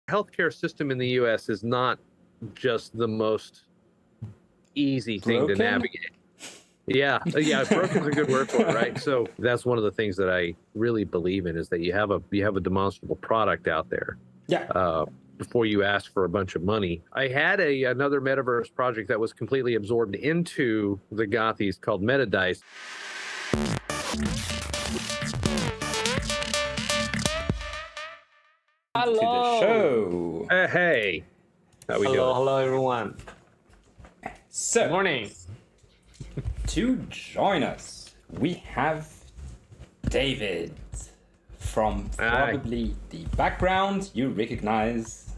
healthcare system in the U.S. is not just the most easy thing to navigate. Yeah, broken's a good word for it, right? So that's one of the things that I really believe in, is that you have a demonstrable product out there. Yeah. Before you ask for a bunch of money. I had another metaverse project that was completely absorbed into the Gothies called MetaDice. Hello. To the show. Hey, how we doing? Hello, everyone. So, Good morning. to join us, we have David from probably the background you recognize.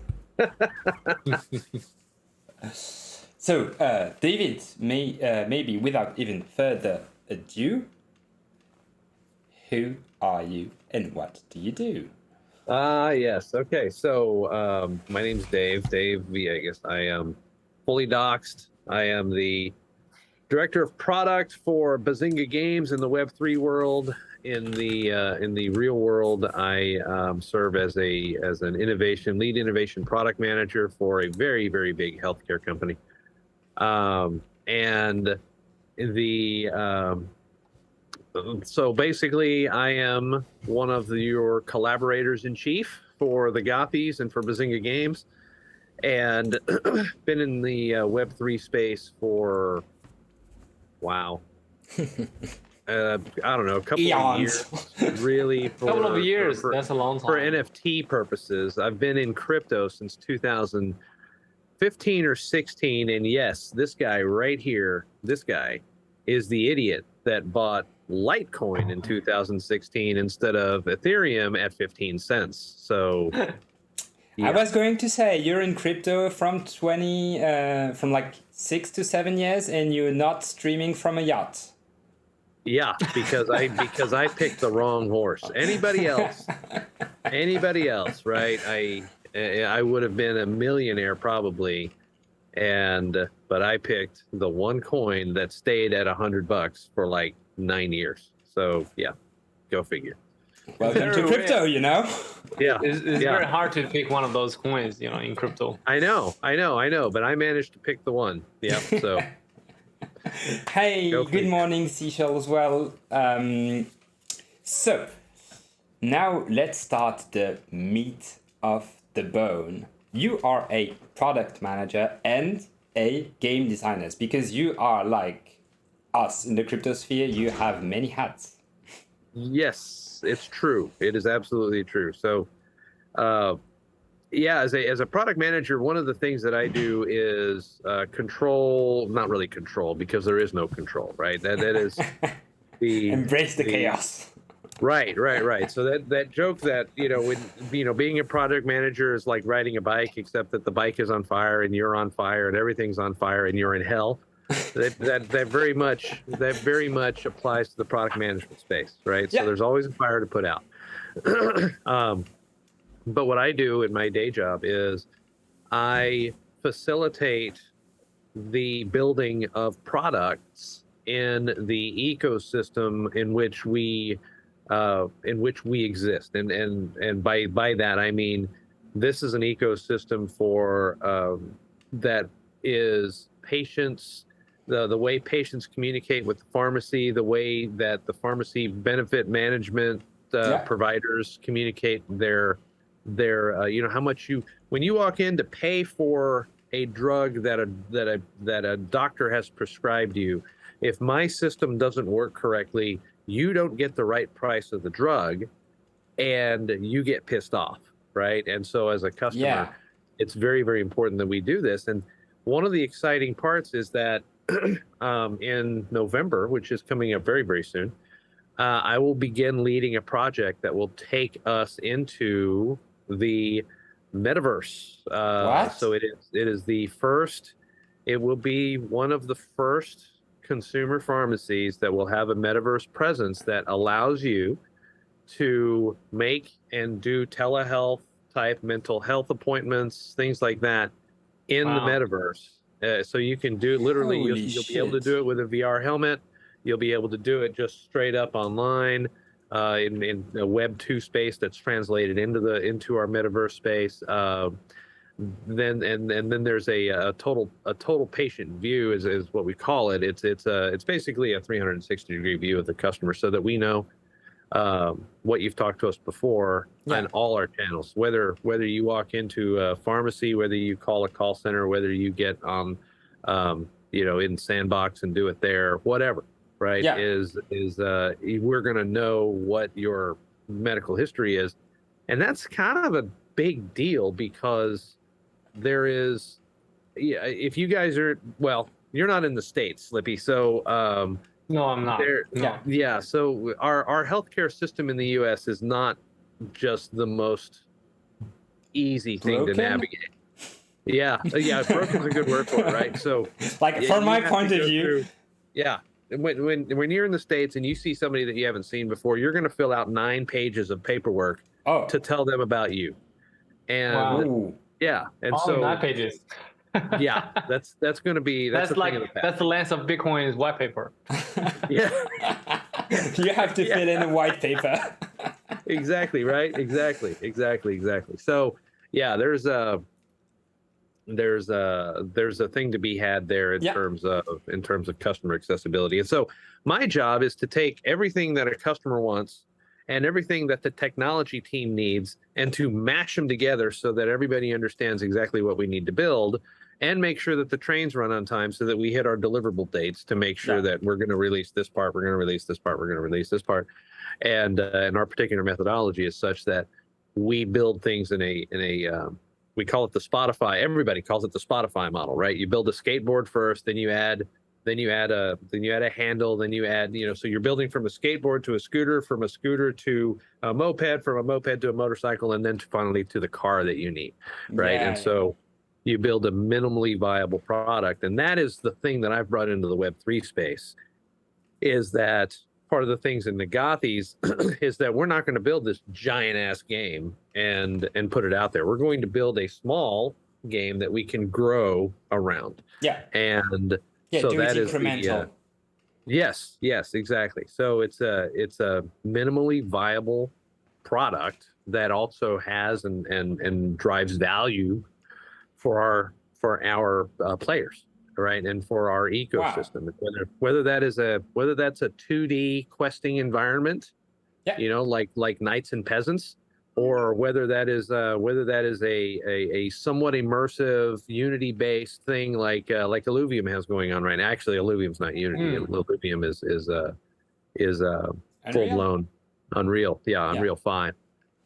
So, David, maybe without even further ado, who are you and what do you do? Yes. Okay. So, my name's Dave Villegas. I am fully doxed. I am the director of product for Bazinga Games in the Web3 world. In the real world, I serve as an lead innovation product manager for a very, very big healthcare company. So basically, I am one of your collaborators in chief for the Gothies and for Bazinga Games, and been in the Web3 space for, wow. I don't know, a couple of years, really. Couple of years, that's a long time. For NFT purposes, I've been in crypto since 2015 or 16, and yes, this guy right here, this guy is the idiot that bought Litecoin in 2016 instead of Ethereum at 15 cents. So, yeah. I was going to say you're in crypto from like 6 to 7 years, and you're not streaming from a yacht. Yeah, because I picked the wrong horse. Anybody else, right? I would have been a millionaire probably, but I picked the one coin that stayed at $100 for like 9 years. So yeah, go figure. Welcome to crypto, you know. Yeah, It's very hard to pick one of those coins, in crypto. I know, but I managed to pick the one. Yeah, so. Hey, good morning, Seashell as well. So, now let's start the meat of the bone. You are a product manager and a game designer, because you are like us in the crypto sphere. You have many hats. Yes, it's true. It is absolutely true. So, yeah, as a product manager, one of the things that I do is not really control, because there is no control, right? That is embrace the chaos. Right. So that joke that, being a product manager is like riding a bike, except that the bike is on fire and you're on fire and everything's on fire and you're in hell. that very much applies to the product management space, right? Yeah. So there's always a fire to put out. But what I do in my day job is I facilitate the building of products in the ecosystem in which we exist, and by that I mean this is an ecosystem for that is patients, the way patients communicate with the pharmacy, the way that the pharmacy benefit management providers communicate their how much when you walk in to pay for a drug that a doctor has prescribed you, if my system doesn't work correctly, you don't get the right price of the drug and you get pissed off, right? And so as a customer, it's very, very important that we do this. And one of the exciting parts is that in November, which is coming up very, very soon, I will begin leading a project that will take us into the metaverse. What? So it is the first. It will be one of the first consumer pharmacies that will have a metaverse presence that allows you to make and do telehealth type mental health appointments, things like that in the metaverse. So you can do literally, you'll be able to do it with a VR helmet. You'll be able to do it just straight up online. in a Web 2 space that's translated into our metaverse space. Then there's a total patient view is what we call it. It's basically a 360-degree view of the customer, so that we know what you've talked to us before on all our channels, whether you walk into a pharmacy, whether you call a call center, whether you get on in Sandbox and do it there, whatever, right? We're going to know what your medical history is. And that's kind of a big deal, because there is, if you guys are, well, you're not in the States, Slippy, so No, I'm not. No. So our healthcare system in the U.S. is not just the most easy thing to navigate. Broken's a good word for it, right? So, like, from my point of view, when you're in the States and you see somebody that you haven't seen before, you're going to fill out 9 pages of paperwork to tell them about you. And and all 9 pages. that's going to be that's the length of Bitcoin's white paper. Yeah. You have to fill in a white paper. Exactly, right? Exactly. So there's a thing to be had there in terms of customer accessibility. And so my job is to take everything that a customer wants and everything that the technology team needs, and to mash them together so that everybody understands exactly what we need to build, and make sure that the trains run on time so that we hit our deliverable dates, to make sure that we're going to release this part, we're going to release this part, we're going to release this part. And our particular methodology is such that we build things in a we call it the Spotify. Everybody calls it the Spotify model, right? You build a skateboard first, then you add a handle, then you add, so you're building from a skateboard to a scooter, from a scooter to a moped, from a moped to a motorcycle, and then finally to the car that you need, right? So you build a minimally viable product. And that is the thing that I've brought into the Web3 space, is that part of the things in the Gothies is that we're not going to build this giant ass game and put it out there. We're going to build a small game that we can grow around. And so that is incremental. Yes, exactly. So it's a minimally viable product that also has and drives value for our players, right, and for our ecosystem. Whether that's a 2D questing environment, like Knights and Peasants, or whether that is a somewhat immersive Unity-based thing like Illuvium has going on right now. Actually, Illuvium's not Unity. Illuvium is full-blown Unreal. Unreal 5.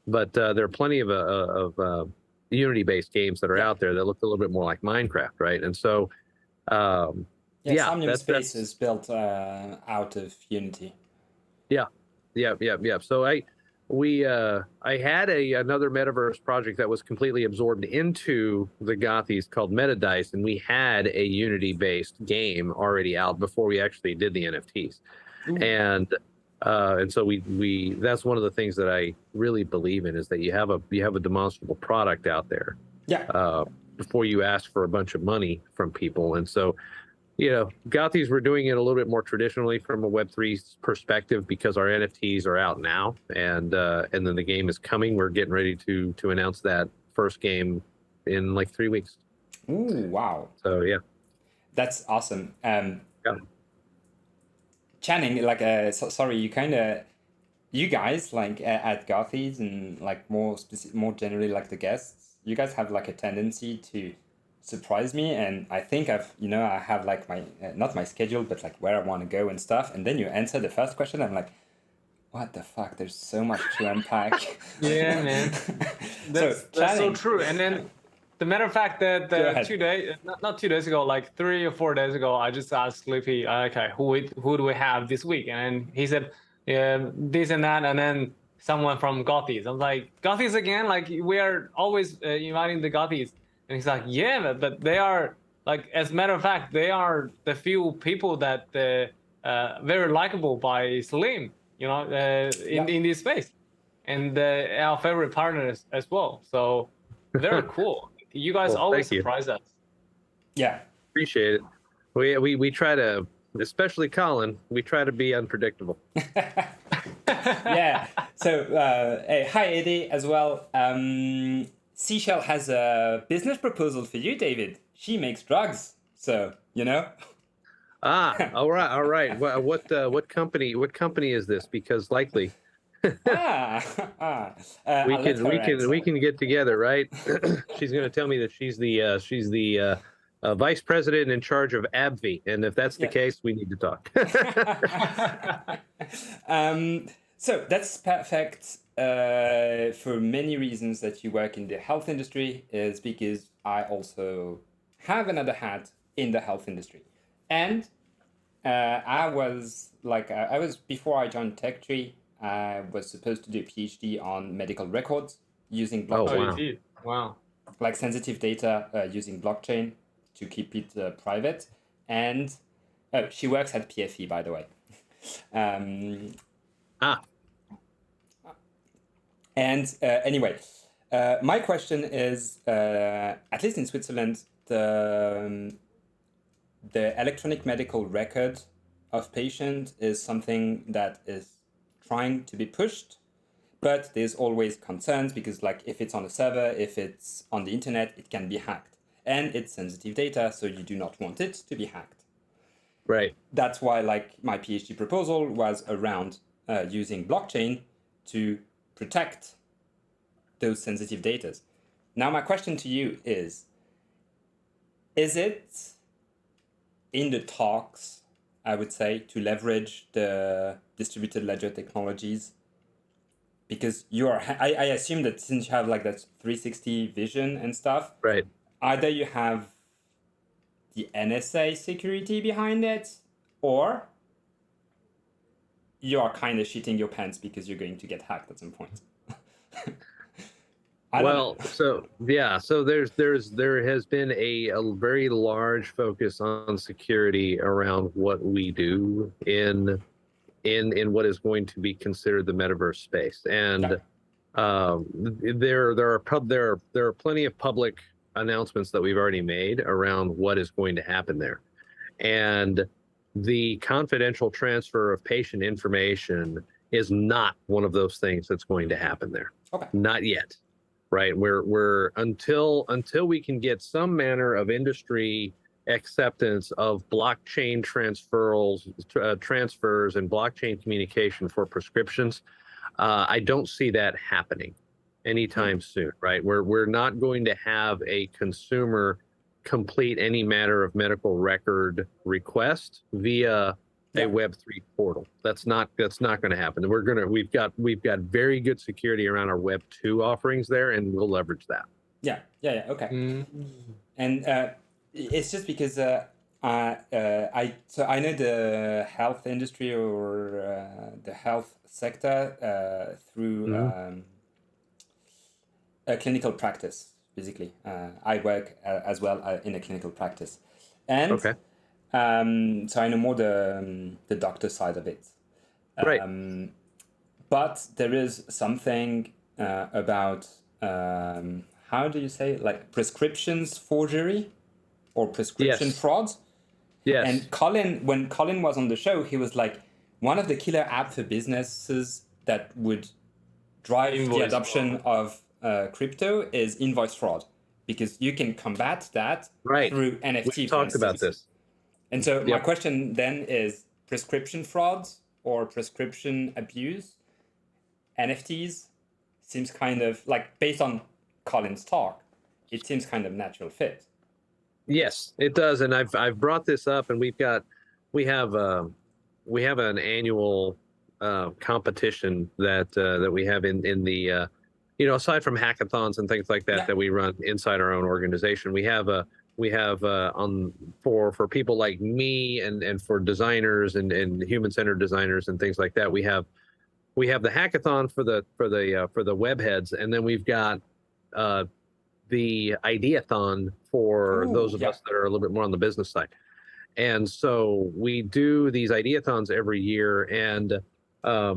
But there are plenty of Unity-based games that are out there that look a little bit more like Minecraft, right? And so, Somnium Space is built out of Unity. Yeah. So I had another metaverse project that was completely absorbed into the Gothies called Metadice, and we had a Unity-based game already out before we actually did the NFTs. And so we that's one of the things that I really believe in, is that you have a demonstrable product out there before you ask for a bunch of money from people. And so, Gothies were doing it a little bit more traditionally from a Web3 perspective, because our NFTs are out now, and then the game is coming. We're getting ready to announce that first game in like 3 weeks. Ooh, wow. So that's awesome. Channing, sorry, you guys, like at Gothies and like more generally, like the guests, you guys have like a tendency to surprise me, and I think I have like my not my schedule, but like where I want to go and stuff, and then you answer the first question, I'm like, what the fuck, there's so much to unpack. Yeah, man. That's so true. And then the matter of fact that 2 days, not 2 days ago, like 3 or 4 days ago, I just asked Sleepy, okay, who do we have this week? And he said, this and that, and then someone from Gothies. I'm like, Gothies again? Like, we are always inviting the Gothies. And he's like, yeah, but they are, like, as a matter of fact, they are the few people that very likable by Slim, in this space, and our favorite partners as well. So very cool. You guys always surprise us. Yeah, appreciate it. We try to, especially Colin, we try to be unpredictable. Yeah. So, hey, hi, Eddie, as well. Seashell has a business proposal for you, David. She makes drugs, so you know. All right, all right. What company is this? Because likely I'll let her answer. we can get together, right? She's going to tell me that she's the vice president in charge of AbbVie, and if that's the case, we need to talk. So that's perfect for many reasons that you work in the health industry is because I also have another hat in the health industry. And I was before I joined TechTree, I was supposed to do a PhD on medical records using blockchain. Oh, wow. you did? Wow. Like sensitive data using blockchain to keep it private. And she works at PFE, by the way. And anyway, my question is, at least in Switzerland, the electronic medical record of patient is something that is trying to be pushed, but there's always concerns because like if it's on a server, if it's on the internet, it can be hacked. And it's sensitive data, so you do not want it to be hacked. Right. That's why like my PhD proposal was around using blockchain to protect those sensitive data. Now my question to you is it in the talks, I would say, to leverage the distributed ledger technologies? Because I assume that since you have like that 360 vision and stuff, right? Either you have the NSA security behind it, or you are kind of shitting your pants because you're going to get hacked at some point. So there has been a very large focus on security around what we do in what is going to be considered the metaverse space, and there are plenty of public announcements that we've already made around what is going to happen there, and the confidential transfer of patient information is not one of those things that's going to happen there. Okay. Not yet. Right. We're until we can get some manner of industry acceptance of blockchain transfers and blockchain communication for prescriptions. I don't see that happening anytime soon. Right. We're not going to have a consumer complete any matter of medical record request via a Web3 portal. That's not going to happen. We've got very good security around our Web2 offerings there, and we'll leverage that. Yeah. Okay. Mm-hmm. And it's just because I know the health industry or the health sector through a clinical practice. Basically, I work as well in a clinical practice, and okay. So I know more the doctor side of it. Right. But there is something about how do you say, like prescriptions forgery or prescription fraud? Yes. And when Colin was on the show, he was like, one of the killer apps for businesses that would drive the adoption of crypto is invoice fraud, because you can combat that through NFT. We've talked about this. And so my question then is prescription fraud or prescription abuse, NFTs seems kind of like, based on Colin's talk, it seems kind of natural fit. Yes, it does. And I've brought this up, and we have an annual competition that we have in the aside from hackathons and things like that that we run inside our own organization. We have on for people like me and for designers and human-centered designers and things like that. We have the hackathon for the web heads, and then we've got the ideathon for those of us that are a little bit more on the business side. And so we do these ideathons every year, and I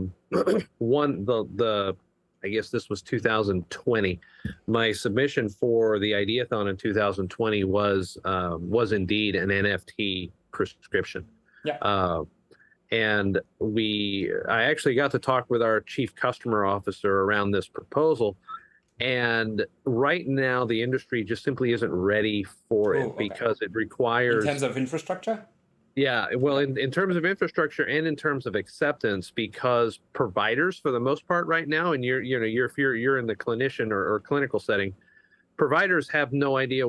guess this was 2020. My submission for the ideathon in 2020 was indeed an NFT prescription. And I actually got to talk with our chief customer officer around this proposal. And right now, the industry just simply isn't ready for it because it requires... In terms of infrastructure? Yeah, well, in terms of infrastructure and in terms of acceptance, because providers, for the most part right now, and if you're in the clinician or clinical setting, providers have no idea.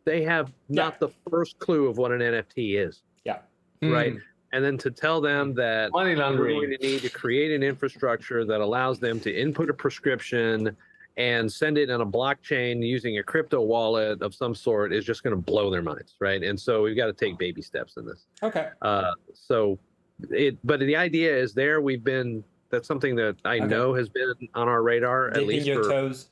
They have not the first clue of what an NFT is. Yeah. Right. And then to tell them that money laundering, we're going to need to create an infrastructure that allows them to input a prescription and send it on a blockchain using a crypto wallet of some sort is just going to blow their minds, right? And so we've got to take baby steps in this. Okay. But the idea is there. That's something that I know has been on our radar at least your for toes.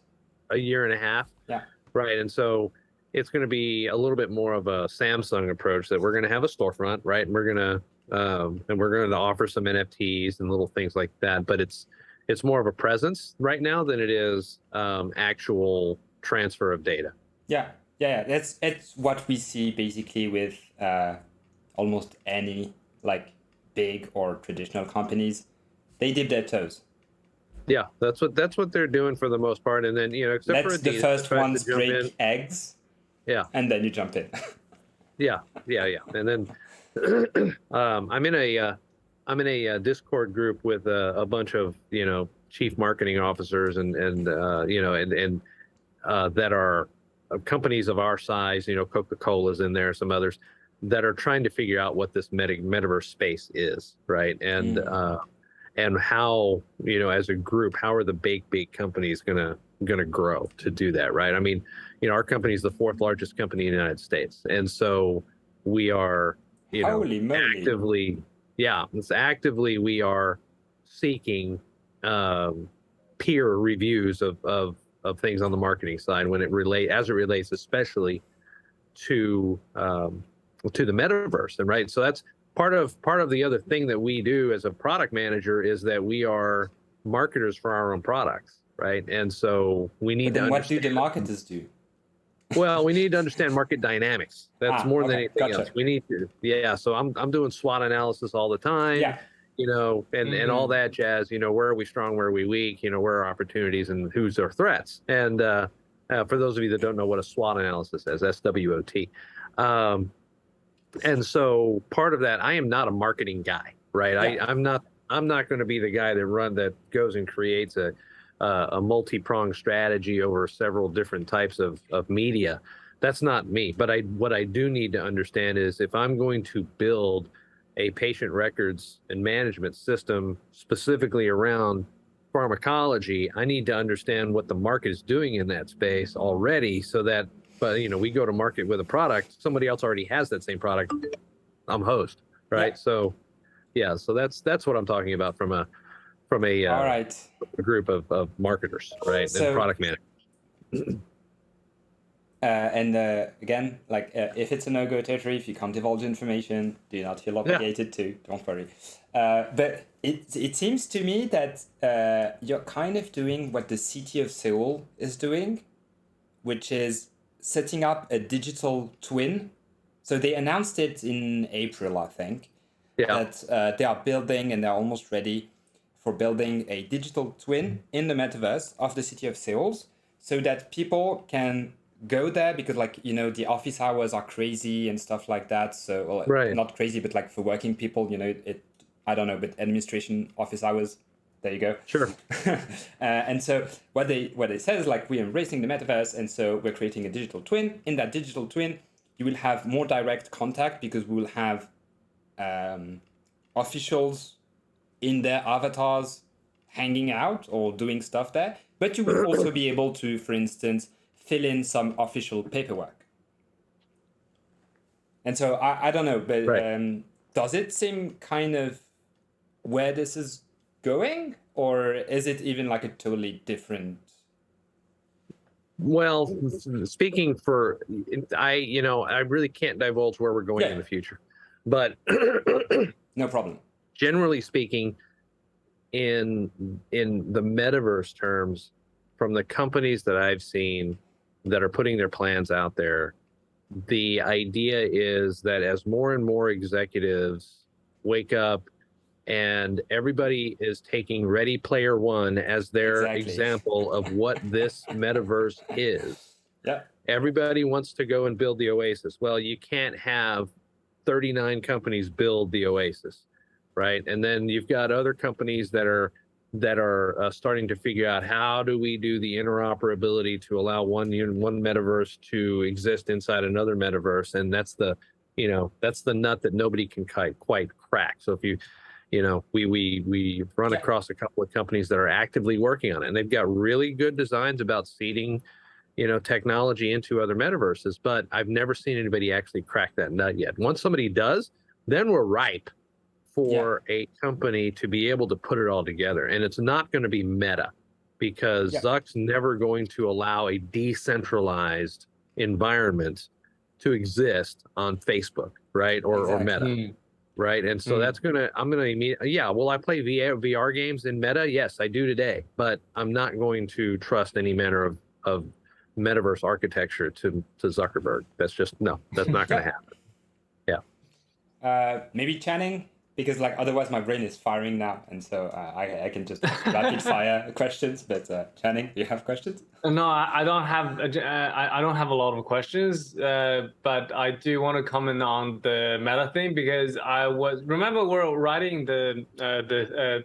a year and a half. Yeah. Right. And so it's going to be a little bit more of a Samsung approach, that we're going to have a storefront, right? And we're going to offer some NFTs and little things like that. But it's more of a presence right now than it is actual transfer of data. Yeah. It's what we see basically with almost any like big or traditional companies. They dip their toes. Yeah, that's what they're doing for the most part. And then except for Adidas, the first ones break eggs. Yeah. And then you jump in. Yeah. And then I'm in a Discord group with a bunch of chief marketing officers and that are companies of our size. Coca-Cola's in there, some others that are trying to figure out what this metaverse space is, right? And how as a group, how are the big companies gonna grow to do that, right? I mean, our company is the 4th largest company in the United States, and so we are actively we are seeking peer reviews of things on the marketing side as it relates especially to the metaverse, and right. So that's part of the other thing that we do as a product manager, is that we are marketers for our own products, right? And so we need to understand. What do the marketers do? Well, we need to understand market dynamics. That's more than anything else. We need to, So I'm doing SWOT analysis all the time. Yeah. And all that jazz. Where are we strong? Where are we weak? Where are opportunities and who's our threats? And for those of you that don't know what a SWOT analysis is, SWOT. And so part of that, I am not a marketing guy, right? Yeah. I'm not going to be the guy that goes and creates a multi-pronged strategy over several different types of media. That's not me. But what I do need to understand is, if I'm going to build a patient records and management system specifically around pharmacology, I need to understand what the market is doing in that space already, so that we go to market with a product, somebody else already has that same product, I'm host, right? Yeah. So that's what I'm talking about from a all right. A group of marketers, right? So, and product managers. Again, if it's a no-go territory, if you can't divulge information, do not feel obligated to. Don't worry. But it seems to me that you're kind of doing what the city of Seoul is doing, which is setting up a digital twin. So they announced it in April, I think, that they are building, and they're almost ready for building a digital twin in the metaverse of the city of Seoul, so that people can go there, because the office hours are crazy and stuff like that. So not crazy, but for working people, I don't know, but administration office hours. There you go. Sure. And so what they say is we're embracing the metaverse, and so we're creating a digital twin. In that digital twin, you will have more direct contact, because we will have officials in their avatars hanging out or doing stuff there. But you will also be able to, for instance, fill in some official paperwork. And so I don't know, but does it seem kind of where this is going, or is it even a totally different? Well, speaking for, I really can't divulge where we're going in the future, but no problem. Generally speaking, in the metaverse terms, from the companies that I've seen that are putting their plans out there, the idea is that as more and more executives wake up and everybody is taking Ready Player One as their example of what this metaverse is. Yeah. Everybody wants to go and build the Oasis. Well, you can't have 39 companies build the Oasis, right? And then you've got other companies that are starting to figure out how do we do the interoperability to allow one metaverse to exist inside another metaverse, and that's the nut that nobody can quite crack. So if we run across a couple of companies that are actively working on it, and they've got really good designs about seeding technology into other metaverses, but I've never seen anybody actually crack that nut yet. Once somebody does, then we're ripe for a company to be able to put it all together. And it's not going to be Meta, because Zuck's never going to allow a decentralized environment to exist on Facebook, right? Or Meta. Right. And so will I play VR games in Meta? Yes, I do today, but I'm not going to trust any manner of metaverse architecture to Zuckerberg. That's not going to happen. Yeah. Maybe Channing, because like otherwise my brain is firing now, and so I can just rapid fire questions. But Channing, do you have questions? No, I don't have. I don't have a lot of questions, but I do want to comment on the Meta thing, because remember we were writing the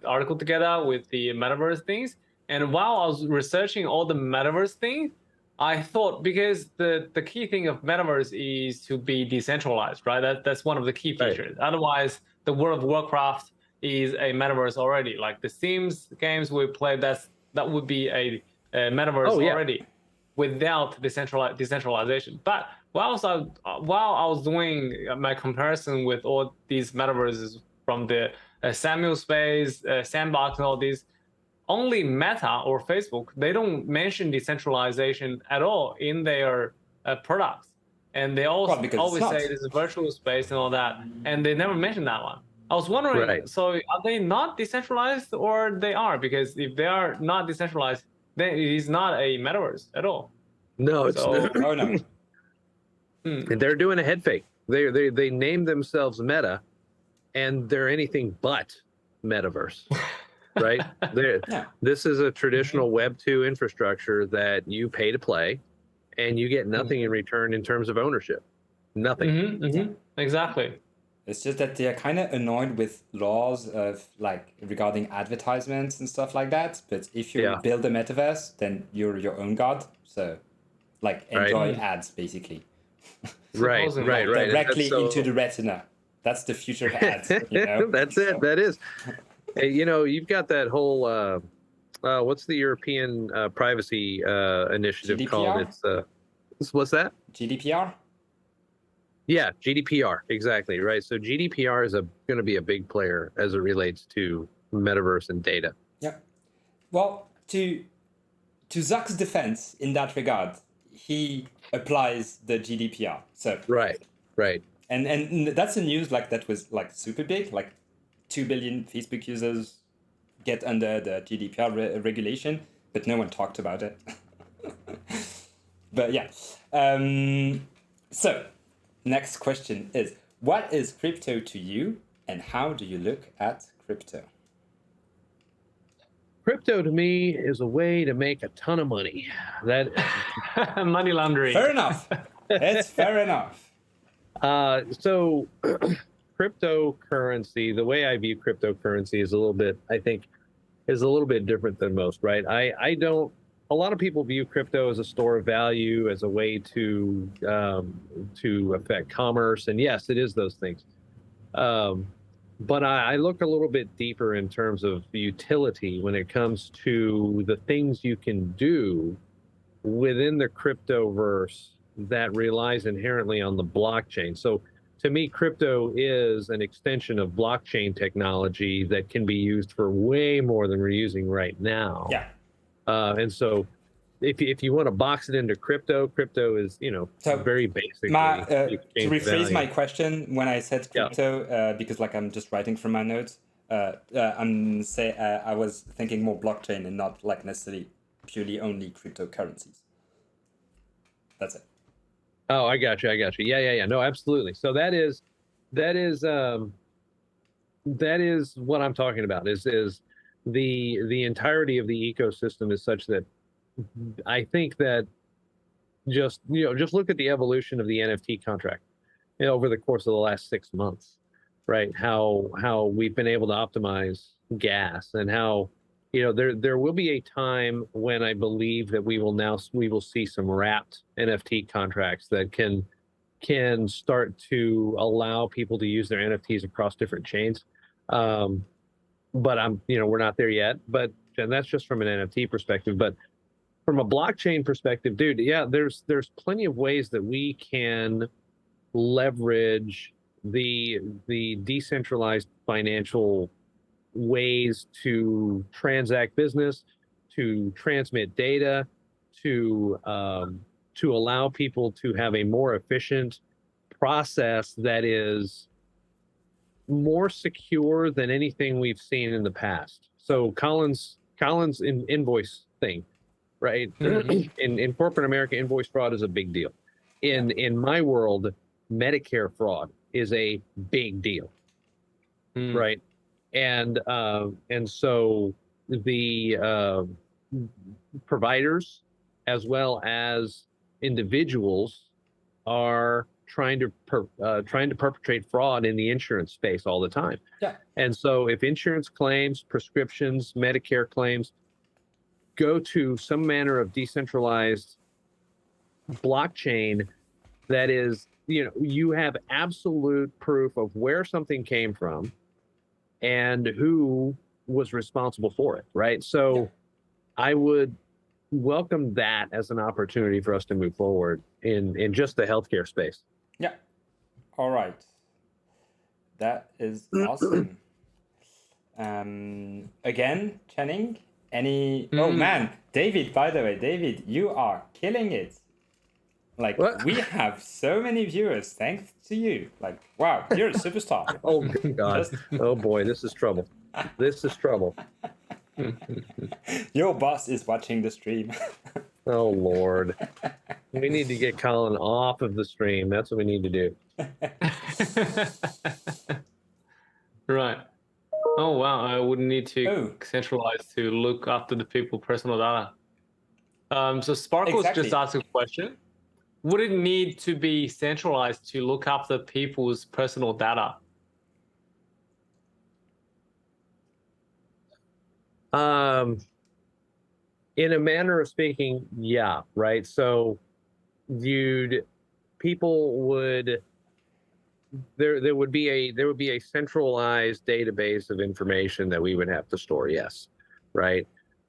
article together with the metaverse things, and while I was researching all the metaverse things, I thought, because the key thing of metaverse is to be decentralized, right? That's one of the key features. Right. Otherwise, the World of Warcraft is a metaverse already. Like the Sims games we play, that would be a metaverse already, without decentralization. But while I was doing my comparison with all these metaverses from the Samuel Space, Sandbox, and all these, only Meta or Facebook, they don't mention decentralization at all in their products. And they always say it is a virtual space and all that. And they never mention that one. I was wondering, so are they not decentralized, or they are? Because if they are not decentralized, then it is not a metaverse at all. No, it's not. Oh, no. And they're doing a head fake. They name themselves Meta, and they're anything but metaverse. Right? This is a traditional Web 2 infrastructure that you pay to play, and you get nothing in return in terms of ownership. Nothing. Exactly. It's just that they're kind of annoyed with laws of like regarding advertisements and stuff like that. But if you build a metaverse, then you're your own god. So like enjoy ads, basically. Right. Directly into the retina. That's the future of ads. That's it. That is. You've got that whole what's the European privacy initiative GDPR? called? What's that? GDPR? Yeah, GDPR, exactly, right. So GDPR is going to be a big player as it relates to metaverse and data. Yeah. Well, to Zuck's defense in that regard, he applies the GDPR. So Right. And that's a news that was super big, 2 billion Facebook users get under the GDPR regulation, but no one talked about it. But yeah. So next question is, what is crypto to you, and how do you look at crypto? Crypto to me is a way to make a ton of money. That money laundering. Fair enough. It's fair enough. So cryptocurrency, the way I view cryptocurrency is a little bit different than most, right? A lot of people view crypto as a store of value, as a way to affect commerce. And yes, it is those things. But I look a little bit deeper in terms of utility when it comes to the things you can do within the cryptoverse that relies inherently on the blockchain. So to me, crypto is an extension of blockchain technology that can be used for way more than we're using right now. Yeah. And so if you want to box it into crypto is, so very basic. To rephrase my question, when I said crypto, because I'm just writing from my notes, I was thinking more blockchain and not necessarily purely only cryptocurrencies. That's it. Oh, I got you. Yeah. No, absolutely. So that is that is what I'm talking about. Is the entirety of the ecosystem is such that I think that just look at the evolution of the NFT contract, over the course of the last 6 months, right? How we've been able to optimize gas, and how there will be a time when I believe that we will see some wrapped NFT contracts that can start to allow people to use their NFTs across different chains. But we're not there yet. And that's just from an NFT perspective. But from a blockchain perspective, dude, yeah, there's plenty of ways that we can leverage the decentralized financial ways to transact business, to transmit data, to allow people to have a more efficient process that is more secure than anything we've seen in the past. So Colin's invoice thing, right? In corporate America, invoice fraud is a big deal. In my world, Medicare fraud is a big deal, right? And so the providers as well as individuals are trying to perpetrate fraud in the insurance space all the time. Yeah. And so if insurance claims, prescriptions, Medicare claims go to some manner of decentralized blockchain that is, you have absolute proof of where something came from and who was responsible for it, right? So I would welcome that as an opportunity for us to move forward in just the healthcare space. Yeah. All right. That is awesome. Again, Channing, oh man, David, by the way, David, you are killing it. Like, what? We have so many viewers thanks to you. Like, wow, you're a superstar. Oh God. Oh boy, this is trouble. This is trouble. Your boss is watching the stream. Oh Lord. We need to get Colin off of the stream. That's what we need to do. Right. Oh wow, I would need to centralize to look after the people's personal data. So Sparkle's just asked a question. Would it need to be centralized to look after people's personal data? In a manner of speaking, yeah, right. So people would there would be a centralized database of information that we would have to store, yes, right.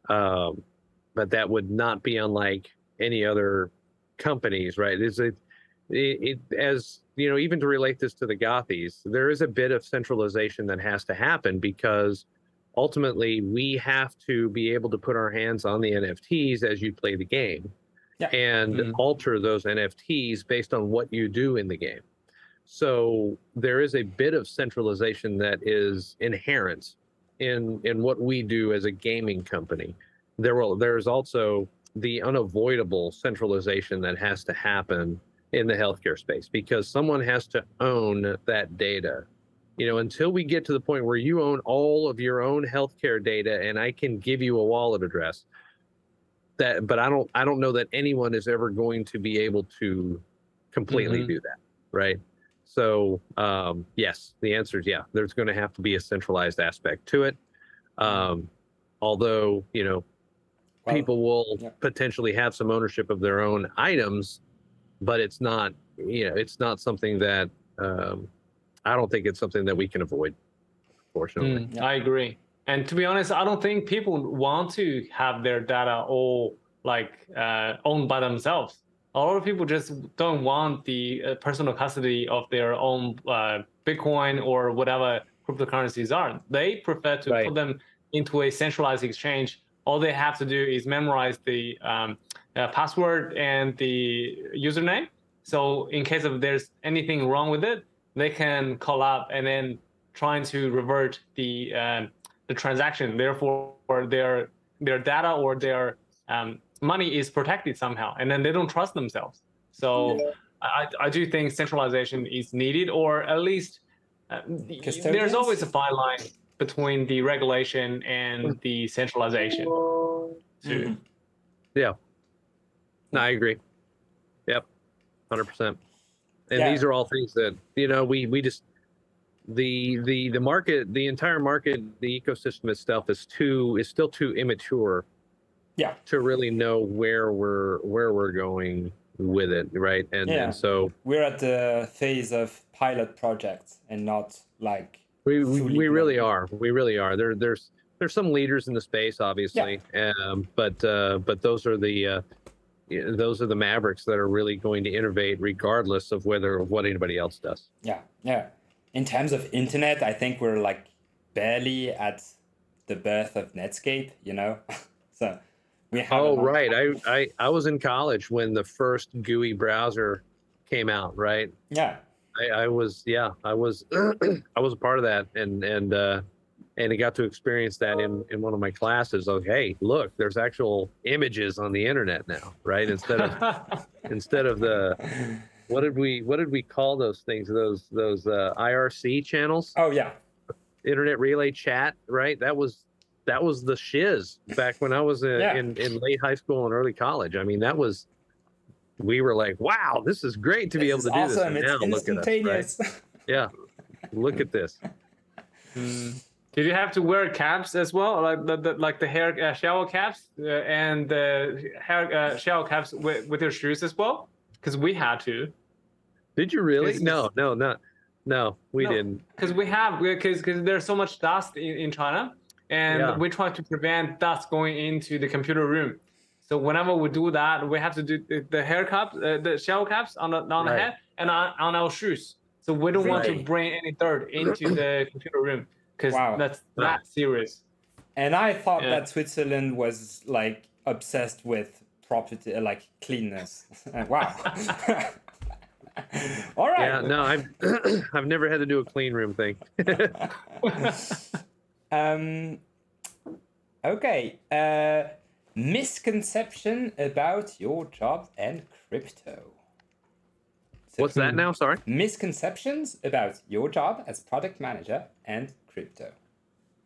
But that would not be unlike any other companies, right? As even to relate this to the Gothies, there is a bit of centralization that has to happen, because ultimately we have to be able to put our hands on the NFTs as you play the game, and alter those NFTs based on what you do in the game. So there is a bit of centralization that is inherent in what we do as a gaming company. There's also the unavoidable centralization that has to happen in the healthcare space, because someone has to own that data. Until we get to the point where you own all of your own healthcare data and I can give you a wallet address, but I don't know that anyone is ever going to be able to completely do that, right? So yes, the answer is yeah. There's going to have to be a centralized aspect to it. Although people will potentially have some ownership of their own items, but it's not something that I don't think it's something that we can avoid, fortunately. I agree. And to be honest, I don't think people want to have their data all owned by themselves. A lot of people just don't want the personal custody of their own Bitcoin or whatever cryptocurrencies are. They prefer to put them into a centralized exchange. All they have to do is memorize the password and the username. So in case of there's anything wrong with it, they can call up and then trying to revert the transaction. Therefore, their data or their money is protected somehow, and then they don't trust themselves. So I do think centralization is needed, or at least There's always a fine line between the regulation and the centralization too. Mm-hmm. Yeah. No, I agree. Yep. 100%. And Yeah. these are all things that, we just, the market, the entire market, the ecosystem itself is still too immature to really know where we're going with it, right? And so we're at the phase of pilot projects and not like we really are. We really are. There's some leaders in the space, obviously, but those are the mavericks that are really going to innovate regardless of what anybody else does. Yeah. In terms of internet, I think we're like barely at the birth of Netscape, so we have. Oh, right. I was in college when the first GUI browser came out, right? Yeah. I was I was a part of that, and I got to experience that in one of my classes. Of, hey, look, there's actual images on the internet now, right? Instead of the what did we call those things? Those IRC channels? Oh yeah, Internet Relay Chat, right? That was the shiz back when I was in late high school and early college. I mean, we were like, wow, this is great to be able to do awesome. this. And it's instantaneous. Look at us, right? Yeah, look at this. Did you have to wear caps as well, like the hair shower caps and the hair shower caps with your shoes as well? Because we had to. Did you really? No, we didn't. Because there's so much dust in China, and we try to prevent dust going into the computer room. So whenever we do that, we have to do the hair caps, the shower caps on the head and on our shoes. So we don't want to bring any dirt into the computer room because that's that serious. And I thought that Switzerland was like obsessed with property, like cleanness. Wow. All right. Yeah, no, I've never had to do a clean room thing. Okay. Misconception about your job and crypto. So, what's that now? Sorry. Misconceptions about your job as product manager and crypto,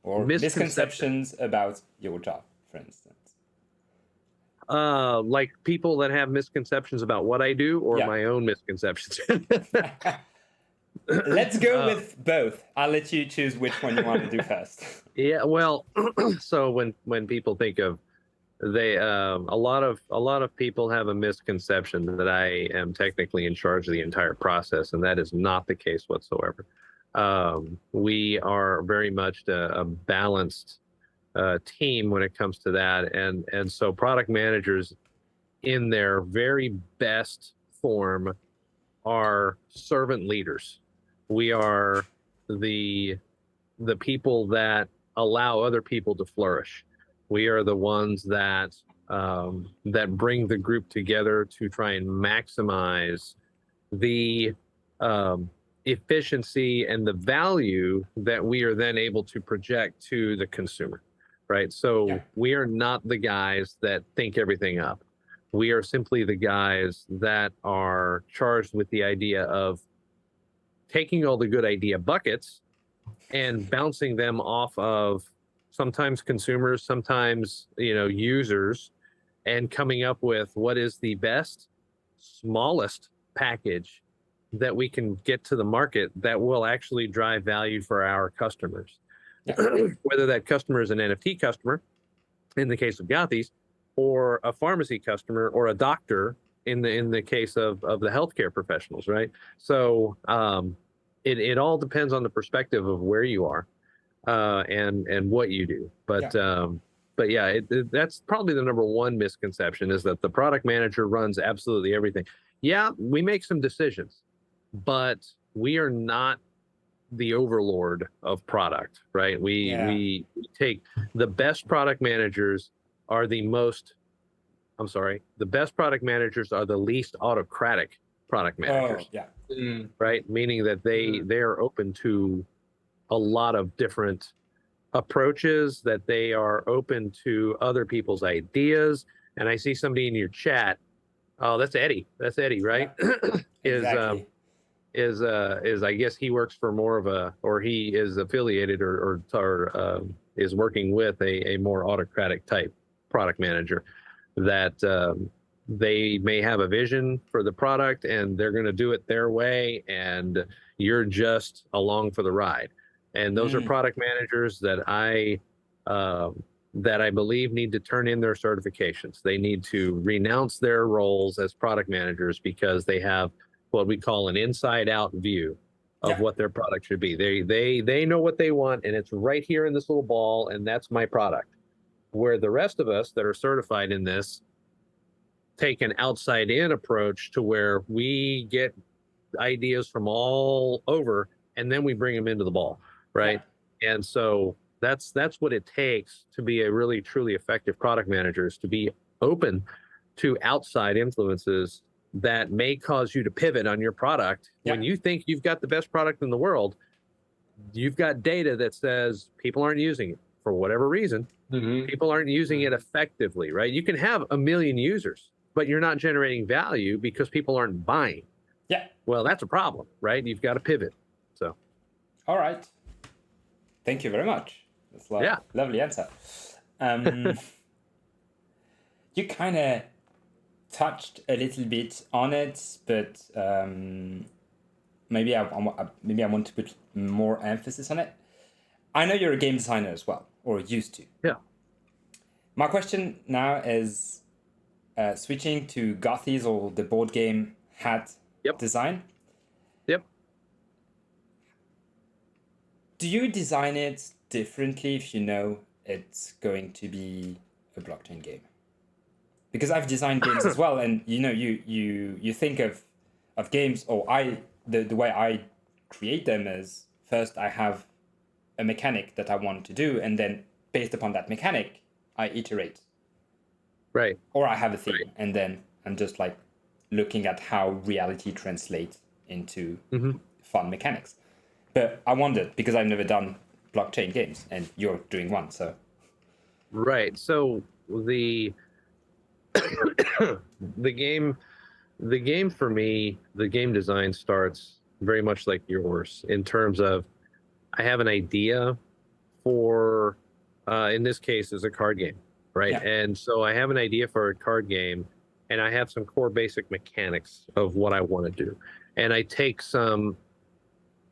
or misconceptions about your job, for instance. Like people that have misconceptions about what I do, or my own misconceptions. Let's go with both. I'll let you choose which one you want to do first. Yeah, well, so when people think of a lot of people have a misconception that I am technically in charge of the entire process, and that is not the case whatsoever. We are very much a balanced team when it comes to that, and so product managers in their very best form are servant leaders. We are the people that allow other people to flourish. We are the ones that bring the group together to try and maximize the efficiency and the value that we are then able to project to the consumer, right? So we are not the guys that think everything up. We are simply the guys that are charged with the idea of taking all the good idea buckets and bouncing them off of sometimes consumers, sometimes users, and coming up with what is the best, smallest package that we can get to the market that will actually drive value for our customers. Whether that customer is an NFT customer, in the case of Gothi's, or a pharmacy customer, or a doctor in the case of the healthcare professionals, right? So it all depends on the perspective of where you are and what you do. But that's probably the number one misconception, is that the product manager runs absolutely everything. Yeah, we make some decisions, but we are not the overlord of product, right? We take the best product managers are the best product managers are the least autocratic product managers. Right? Meaning that they are open to a lot of different approaches, that they are open to other people's ideas. And I see somebody in your chat. Oh, that's Eddie, right? Exactly. is I guess he works for more of a, or he is affiliated or is working with a more autocratic type product manager that they may have a vision for the product and they're going to do it their way, and you're just along for the ride. And those are product managers that I believe need to turn in their certifications. They need to renounce their roles as product managers because they have what we call an inside-out view of what their product should be. They know what they want, and it's right here in this little ball, and that's my product. Where the rest of us that are certified in this take an outside-in approach to where we get ideas from all over, and then we bring them into the ball, right? Yeah. And so that's what it takes to be a really truly effective product manager, is to be open to outside influences that may cause you to pivot on your product. When you think you've got the best product in the world, you've got data that says people aren't using it for whatever reason. People aren't using it effectively, right? You can have 1 million users, but you're not generating value because people aren't buying. Yeah. Well, that's a problem, right? You've got to pivot. So. All right. Thank you very much. That's lovely answer. You kind of touched a little bit on it, but maybe I want to put more emphasis on it. I know you're a game designer as well, or used to. Yeah. My question now is switching to Gothies, or the board game hat design. Yep. Do you design it differently if you know it's going to be a blockchain game? Because I've designed games as well, and you think of games, or the way I create them is, first I have a mechanic that I want to do, and then based upon that mechanic, I iterate. Right. Or I have a theme, and then I'm just like looking at how reality translates into fun mechanics. But I wondered, because I've never done blockchain games, and you're doing one, so. Right. So the game for me, the game design starts very much like yours, in terms of I have an idea for, in this case, is a card game, right? Yeah. And so I have an idea for a card game, and I have some core basic mechanics of what I want to do. And I take some,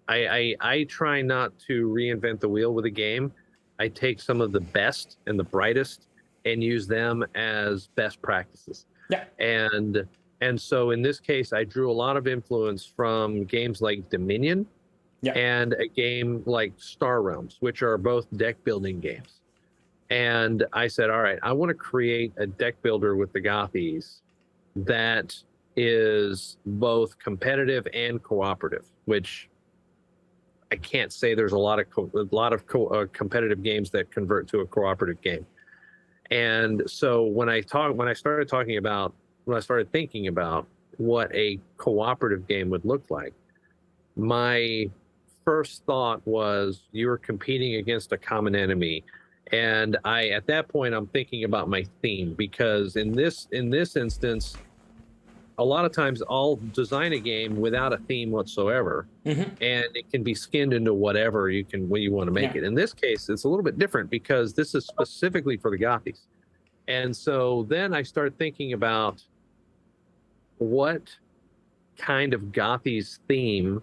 I try not to reinvent the wheel with a game. I take some of the best and the brightest and use them as best practices. Yeah. And so in this case, I drew a lot of influence from games like Dominion and a game like Star Realms, which are both deck building games. And I said, all right, I want to create a deck builder with the Gothies that is both competitive and cooperative, which I can't say there's a lot of competitive games that convert to a cooperative game. And so when I started thinking about what a cooperative game would look like, my first thought was you were competing against a common enemy. And at that point, I'm thinking about my theme, because in this instance, a lot of times I'll design a game without a theme whatsoever, and it can be skinned into whatever you want to make it. In this case, it's a little bit different because this is specifically for the Gothies. And so then I started thinking about what kind of Gothies theme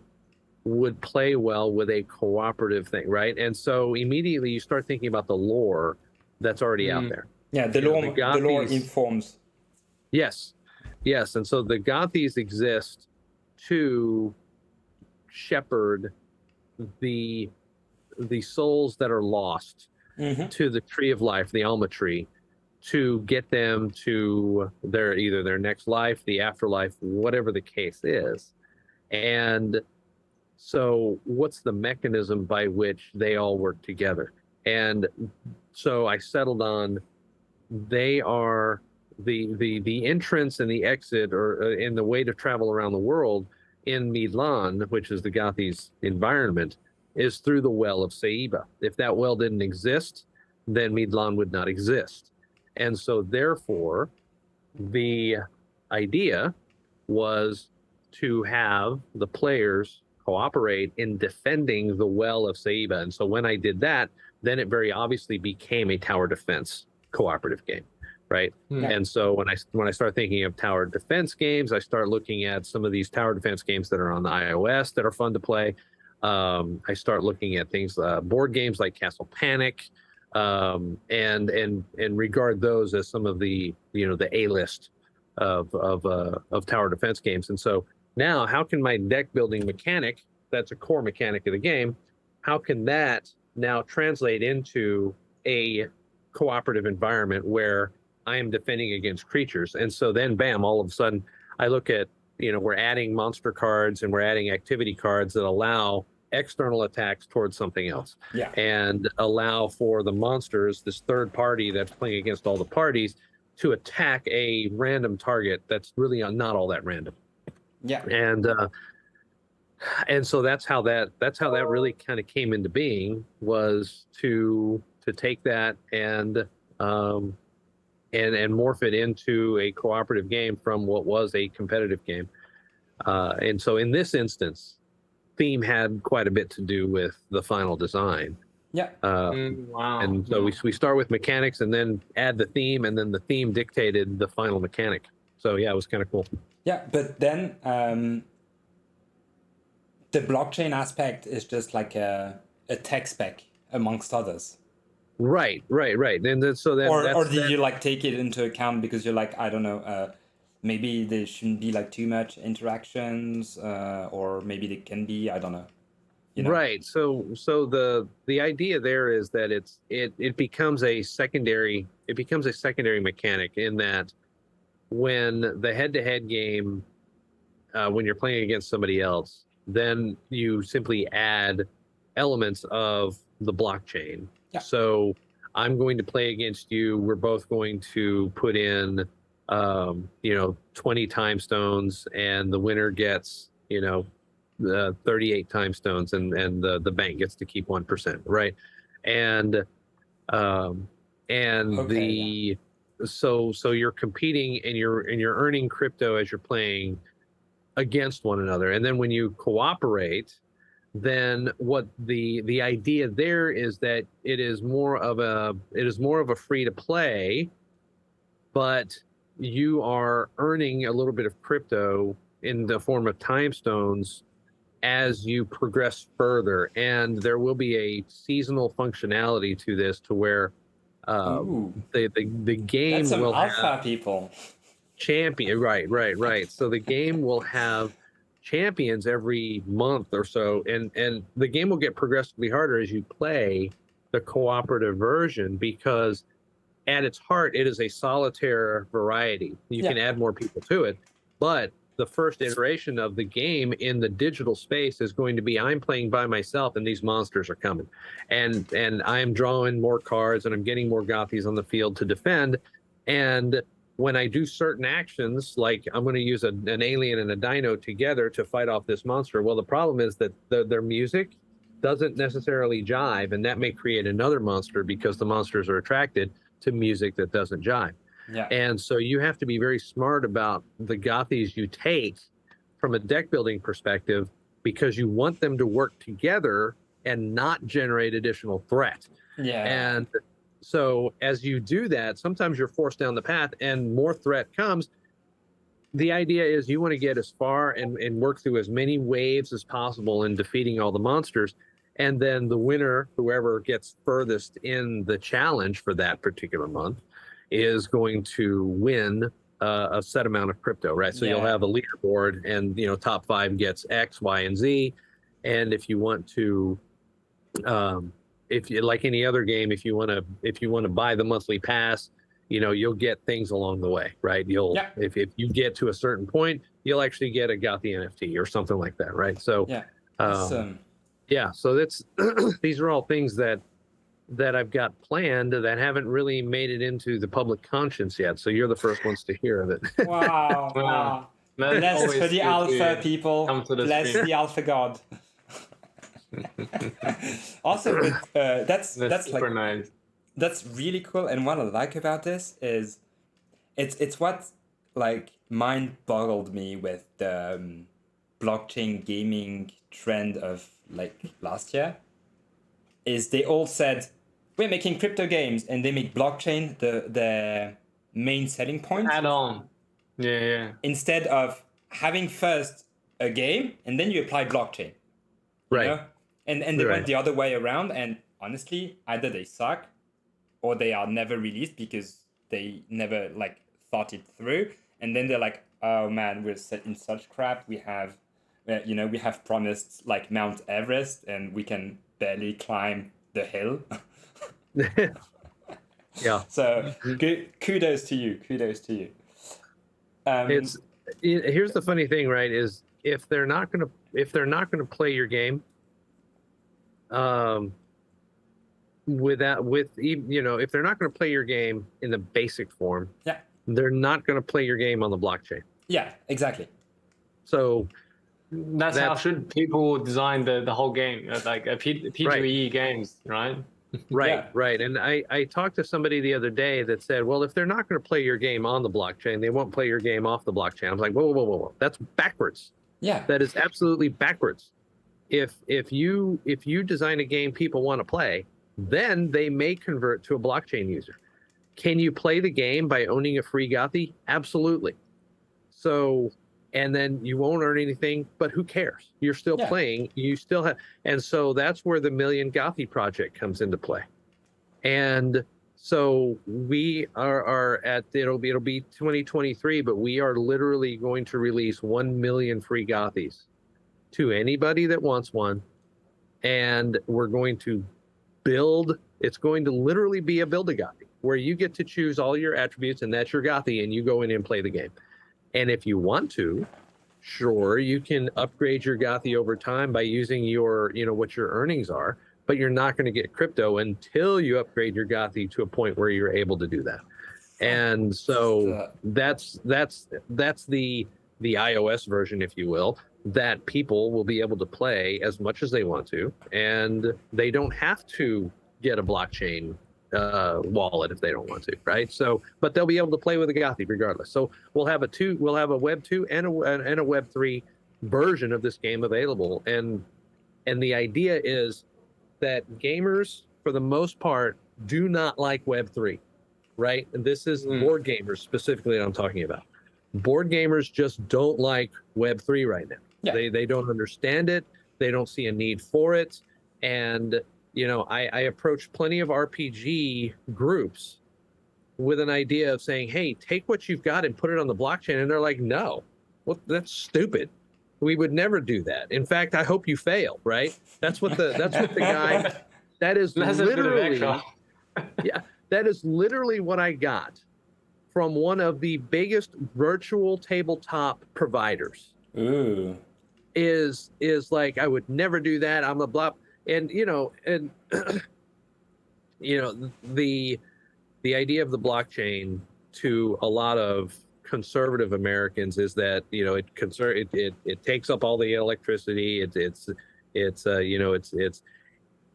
would play well with a cooperative thing, right? And so immediately you start thinking about the lore that's already out there. Yeah, the lore informs. Yes, and so the Gothies exist to shepherd the souls that are lost to the tree of life, the Alma tree, to get them to either their next life, the afterlife, whatever the case is. And so what's the mechanism by which they all work together? And so I settled on, they are the entrance and the exit, or in the way to travel around the world in Midlan, which is the Gothies environment, is through the well of Saiba. If that well didn't exist, then Midlan would not exist. And so therefore, the idea was to have the players cooperate in defending the well of Saiba. And so when I did that, then it very obviously became a tower defense cooperative game, right? Yeah. And so when I start thinking of tower defense games, I start looking at some of these tower defense games that are on the iOS that are fun to play. I start looking at things, board games like Castle Panic, and regard those as some of the the A-list of tower defense games. And so now, how can my deck building mechanic, that's a core mechanic of the game, how can that now translate into a cooperative environment where I am defending against creatures? And so then, bam, all of a sudden, I look at, we're adding monster cards and we're adding activity cards that allow external attacks towards something else, and allow for the monsters, this third party that's playing against all the parties, to attack a random target that's really not all that random. And so that's how that really kind of came into being, was to take that and morph it into a cooperative game from what was a competitive game. And so in this instance, theme had quite a bit to do with the final design. Wow. And so we start with mechanics and then add the theme, and then the theme dictated the final mechanic. So yeah, it was kind of cool. Yeah, but then the blockchain aspect is just like a tech spec amongst others. Right. And then, so then, or did you like take it into account because you're like, I don't know, maybe there shouldn't be like too much interactions, or maybe there can be, I don't know. Right. So the idea there is that it becomes a secondary mechanic, in that when the head-to-head game, when you're playing against somebody else, then you simply add elements of the blockchain. So I'm going to play against you. We're both going to put in 20 time stones, and the winner gets 38 time stones, and the bank gets to keep 1%, right? So you're competing, and you're earning crypto as you're playing against one another. And then when you cooperate, then what the idea there is that it is more of a free to play, but you are earning a little bit of crypto in the form of time stones as you progress further. And there will be a seasonal functionality to this, to where the game That's some will alpha have people. champion. Right. So the game will have champions every month or so, and the game will get progressively harder as you play the cooperative version, because at its heart, it is a solitaire variety. You can add more people to it, but the first iteration of the game in the digital space is going to be, I'm playing by myself and these monsters are coming, and I'm drawing more cards and I'm getting more Gothies on the field to defend. And when I do certain actions, like I'm going to use an alien and a dino together to fight off this monster, well, the problem is that their music doesn't necessarily jive, and that may create another monster, because the monsters are attracted to music that doesn't jive. And so you have to be very smart about the Gothies you take from a deck building perspective, because you want them to work together and not generate additional threat. And so as you do that, sometimes you're forced down the path and more threat comes. The idea is you want to get as far and work through as many waves as possible in defeating all the monsters. And then the winner, whoever gets furthest in the challenge for that particular month, is going to win a set amount of crypto, right? So you'll have a leaderboard, and top 5 gets X, Y, and Z. And if you want to, if you, like any other game, if you want to buy the monthly pass, you'll get things along the way, right? If you get to a certain point, you'll actually get a Gothy NFT or something like that, right? So awesome. So that's these are all things that I've got planned that haven't really made it into the public conscience yet. So you're the first ones to hear of it. Wow. Bless for the alpha people. Bless the alpha god. Awesome. But, that's super like nice. That's really cool. And what I like about this is it's what like mind boggled me with the blockchain gaming trend of like last year is they all said we're making crypto games, and they make blockchain their main selling point. Add on. Yeah. Instead of having first a game and then you apply blockchain. Right. Know? And they went the other way around, and honestly, either they suck or they are never released because they never like thought it through. And then they're like, oh man, we're set in such crap. We have we have promised like Mount Everest and we can barely climb the hill. Yeah. So kudos to you. Here's the funny thing, right? Is if they're not gonna play your game, if they're not gonna play your game in the basic form, yeah, they're not gonna play your game on the blockchain. Yeah, exactly. So that's how should people design the whole game, like a P2E games, right? Right, Yeah. right. And I talked to somebody the other day that said, well, if they're not going to play your game on the blockchain, they won't play your game off the blockchain. I was like, whoa. That's backwards. Yeah. That is absolutely backwards. If you design a game people want to play, then they may convert to a blockchain user. Can you play the game by owning a free Gothy? Absolutely. So, and then you won't earn anything, but who cares? You're still playing. You still have, and so that's where the Million Gothy project comes into play. And so we are at, it'll be 2023, but we are literally going to release 1 million free Gothys to anybody that wants one. And we're going to build, it's going to literally be a Build-A-Gothy where you get to choose all your attributes and that's your Gothy and you go in and play the game. And if you want to, sure, you can upgrade your Gothy over time by using your, what your earnings are, but you're not going to get crypto until you upgrade your Gothy to a point where you're able to do that. And so that's the iOS version, if you will, that people will be able to play as much as they want to, and they don't have to get a blockchain wallet if they don't want to, right? So, but they'll be able to play with a Gothy regardless. So we'll have a Web 2 and a Web 3 version of this game available. And the idea is that gamers, for the most part, do not like Web 3, right? And this is board gamers specifically that I'm talking about. Board gamers just don't like Web 3 right now. Yeah. They don't understand it. They don't see a need for it. And I approached plenty of RPG groups with an idea of saying, hey, take what you've got and put it on the blockchain. And they're like, no, well, that's stupid. We would never do that. In fact, I hope you fail, right? That's what the guy, that is literally, that is literally what I got from one of the biggest virtual tabletop providers. Ooh. Is like, I would never do that. I'm a blah. And the idea of the blockchain to a lot of conservative Americans is that it takes up all the electricity. It's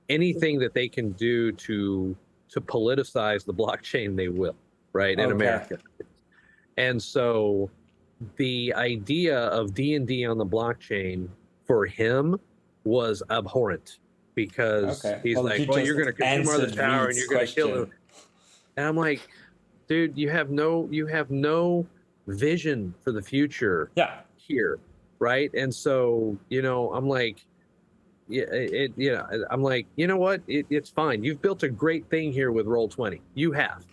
anything that they can do to politicize the blockchain, they will, right? In America. And so the idea of D&D on the blockchain for him was abhorrent. Because he's like, well, you're going to consume more of the tower and you're going to kill him. And I'm like, dude, you have no vision for the future here, right? And so, I'm like, I'm like, you know what? It's fine. You've built a great thing here with Roll20. You have.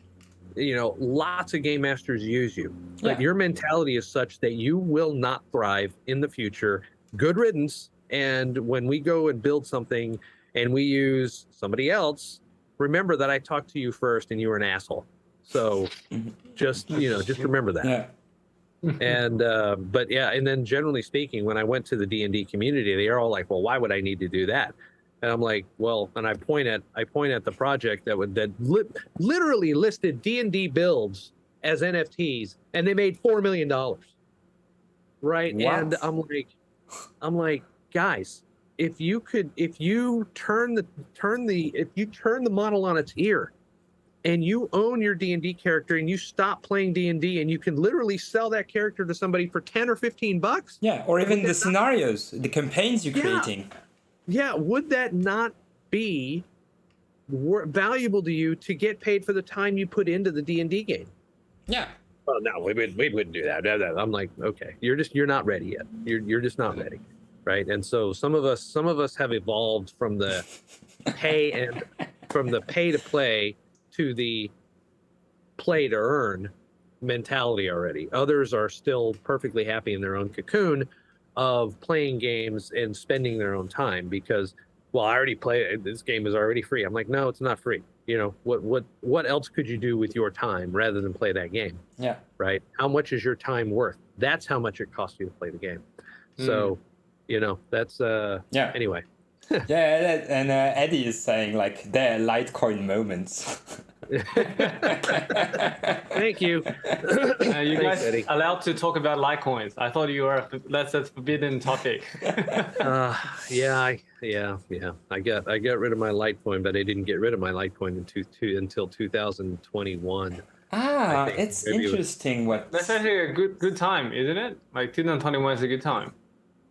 Lots of game masters use you. But your mentality is such that you will not thrive in the future. Good riddance. And when we go and build something and we use somebody else, remember that I talked to you first and you were an asshole. So just remember that. Yeah. And, but yeah. And then generally speaking, when I went to the D&D community, they are all like, well, why would I need to do that? And I'm like, well, and I point at the project that literally listed D&D builds as NFTs and they made $4 million. Right. What? And I'm like, guys, if you turn the model on its ear and you own your D&D character and you stop playing D&D and you can literally sell that character to somebody for 10 or 15 bucks. Yeah, or even the scenarios, the campaigns you're creating. Yeah, would that not be valuable to you to get paid for the time you put into the D&D game? Yeah. Well, no, we wouldn't do that. I'm like, okay, you're not ready yet. You're just not ready, right? And so some of us have evolved from the pay to play to the play to earn mentality already. Others are still perfectly happy in their own cocoon of playing games and spending their own time because, well, I already play. This game is already free. I'm like, no, it's not free. You know, what else could you do with your time rather than play that game? Yeah. Right. How much is your time worth? That's how much it costs you to play the game. So, you know, that's yeah. Anyway. Yeah, and Eddie is saying like they're Litecoin moments. Thank you. You guys Eddie. Allowed to talk about Litecoins? I thought you were that's a forbidden topic. Yeah. I got rid of my Litecoin, but I didn't get rid of my Litecoin until 2021. It's interesting. That's actually a good time, isn't it? Like 2021 is a good time.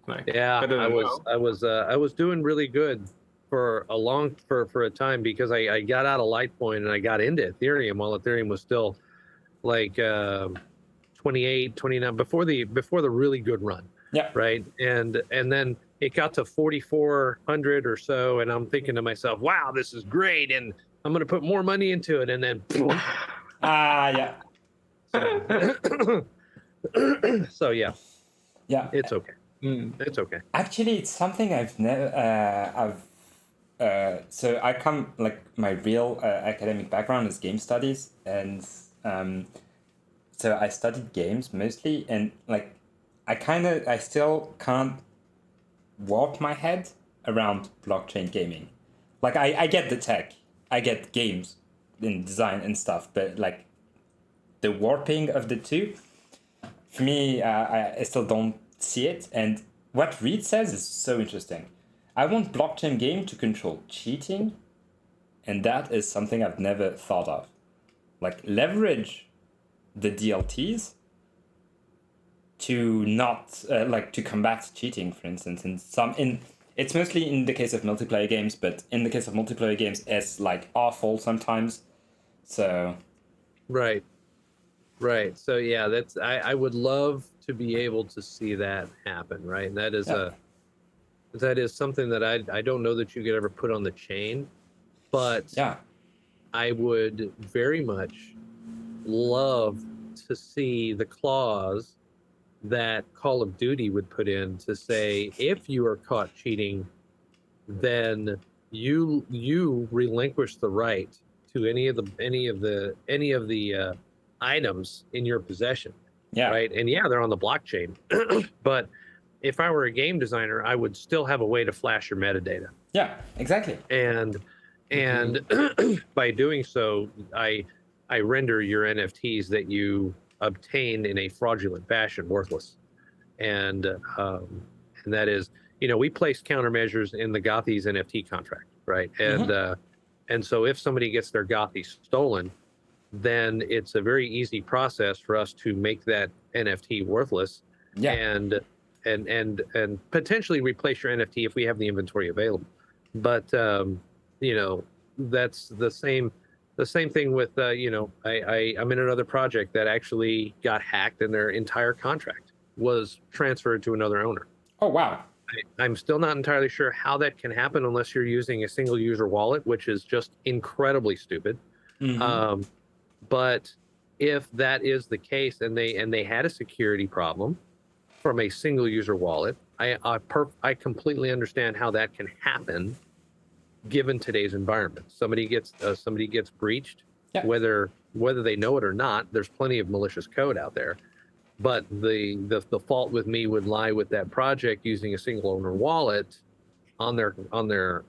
Like, yeah, I was doing really good for a time because I got out of Litecoin and I got into Ethereum while Ethereum was still like 28, 29 before the really good run. Yeah. Right. And then it got to 4,400 or so, and I'm thinking to myself, wow, this is great, and I'm going to put more money into it, and then yeah. So yeah, it's okay. It's okay. Actually, it's something I've never so I come, like, my real academic background is game studies, and so I studied games mostly, and like I still can't warp my head around blockchain gaming. Like I get the tech, I get games and design and stuff, but like the warping of the two, for me, I still don't see it. And what Reed says is so interesting. I want blockchain game to control cheating, and that is something I've never thought of. Like leverage the DLTs to not to combat cheating, for instance. It's mostly in the case of multiplayer games, but in the case of multiplayer games, it's like awful sometimes. So right. So yeah, that's I would love to be able to see that happen, right? And that is something that I don't know that you could ever put on the chain, but I would very much love to see the clause that Call of Duty would put in to say, if you are caught cheating, then you relinquish the right to any of the items in your possession. Yeah. Right. And yeah, they're on the blockchain. But if I were a game designer, I would still have a way to flash your metadata. Yeah, exactly. And by doing so, I render your NFTs that you obtain in a fraudulent fashion worthless. And that is, we place countermeasures in the Gothi's NFT contract, right? And so if somebody gets their Gothy stolen, then it's a very easy process for us to make that NFT worthless and potentially replace your NFT if we have the inventory available. But that's the same thing with I'm in another project that actually got hacked and their entire contract was transferred to another owner. Oh wow. I'm still not entirely sure how that can happen unless you're using a single user wallet, which is just incredibly stupid. But if that is the case, and they had a security problem from a single user wallet, I completely understand how that can happen, given today's environment. Somebody gets breached, whether they know it or not. There's plenty of malicious code out there, but the fault with me would lie with that project using a single owner wallet on their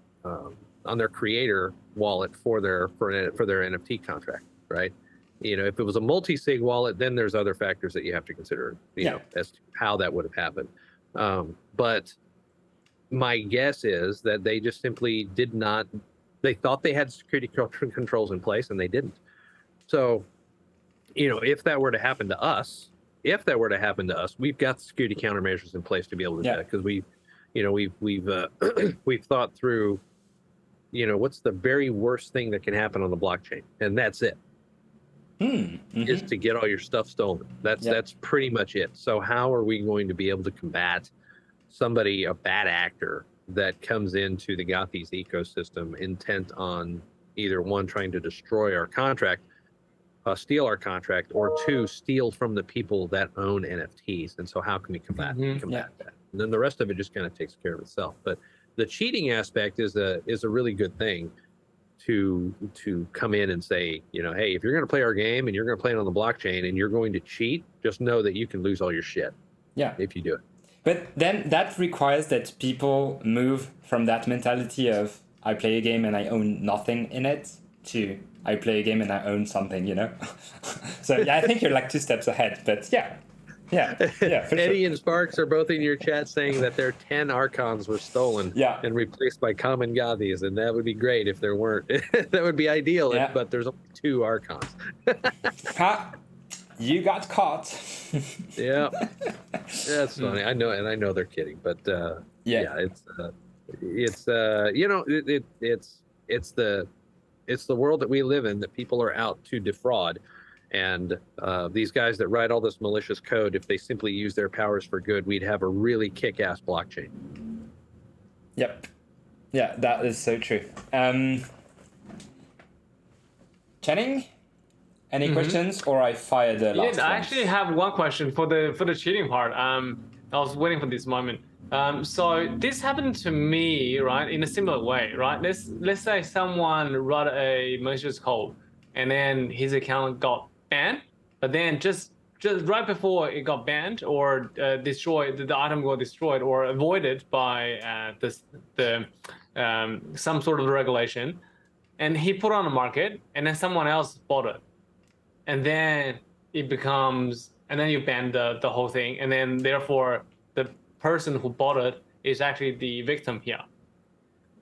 creator wallet for their NFT contract, right? If it was a multi-sig wallet, then there's other factors that you have to consider, as to how that would have happened. But my guess is that they just simply did not. They thought they had security controls in place, and they didn't. So, if that were to happen to us, we've got security countermeasures in place to be able to do that, because we've thought through, what's the very worst thing that can happen on the blockchain, and that's it. Is to get all your stuff stolen. That's pretty much it. So how are we going to be able to combat a bad actor that comes into the Gothi's ecosystem intent on either one, trying to destroy our contract, steal our contract, or two, steal from the people that own NFTs? And so how can we combat that? And then the rest of it just kind of takes care of itself. But the cheating aspect is a really good thing to come in and say, hey, if you're going to play our game and you're going to play it on the blockchain and you're going to cheat, just know that you can lose all your shit. Yeah. If you do it. But then that requires that people move from that mentality of I play a game and I own nothing in it to I play a game and I own something, So I think you're like 2 steps ahead, but yeah. Eddie and Sparks are both in your chat saying that their 10 Archons were stolen and replaced by common Gothies, and that would be great if there weren't. That would be ideal, but there's only 2 Archons. You got caught. Yeah, that's funny. I know they're kidding, but it's the world that we live in, that people are out to defraud. And these guys that write all this malicious code, if they simply use their powers for good, we'd have a really kick-ass blockchain. Yep. Yeah, that is so true. Channing, any questions, or I fire the last one? I actually have one question for the cheating part. I was waiting for this moment. So this happened to me, right, in a similar way, right? Let's say someone wrote a malicious code, and then his account got banned, but then just right before it got banned or destroyed, the item got destroyed or avoided by some sort of regulation, and he put it on the market, and then someone else bought it, and then it becomes, and then you ban the whole thing, and then therefore the person who bought it is actually the victim here.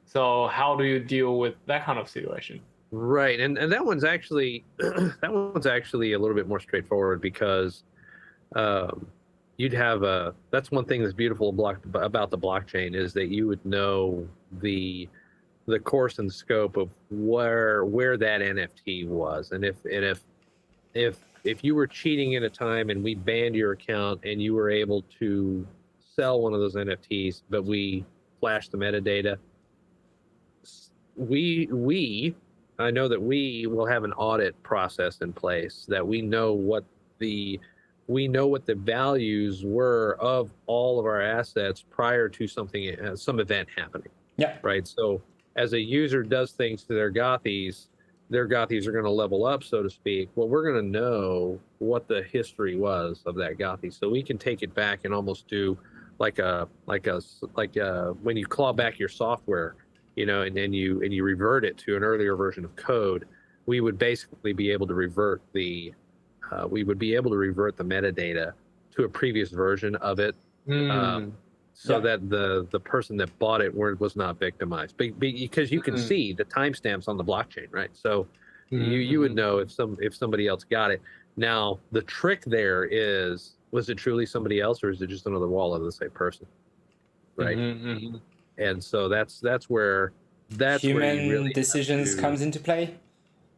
So how do you deal with that kind of situation? Right, and that one's actually a little bit more straightforward, because you'd have that's one thing that's beautiful about the blockchain, is that you would know the course and scope of where that NFT was, and if you were cheating at a time and we banned your account and you were able to sell one of those NFTs, but we flashed the metadata, I know that we will have an audit process in place, that we know what the values were of all of our assets prior to some event happening. Yeah. Right. So as a user does things to their Gothies are going to level up, so to speak. Well, we're going to know what the history was of that Gothi, so we can take it back and almost do like when you claw back your software, and then you revert it to an earlier version of code. We would basically be able to revert the metadata to a previous version of it, so that the person that bought it was not victimized. Because you can see the timestamps on the blockchain, right? So you would know if somebody else got it. Now the trick there is, was it truly somebody else, or is it just another wallet of the same person, right? And so that's where human really decisions comes into play,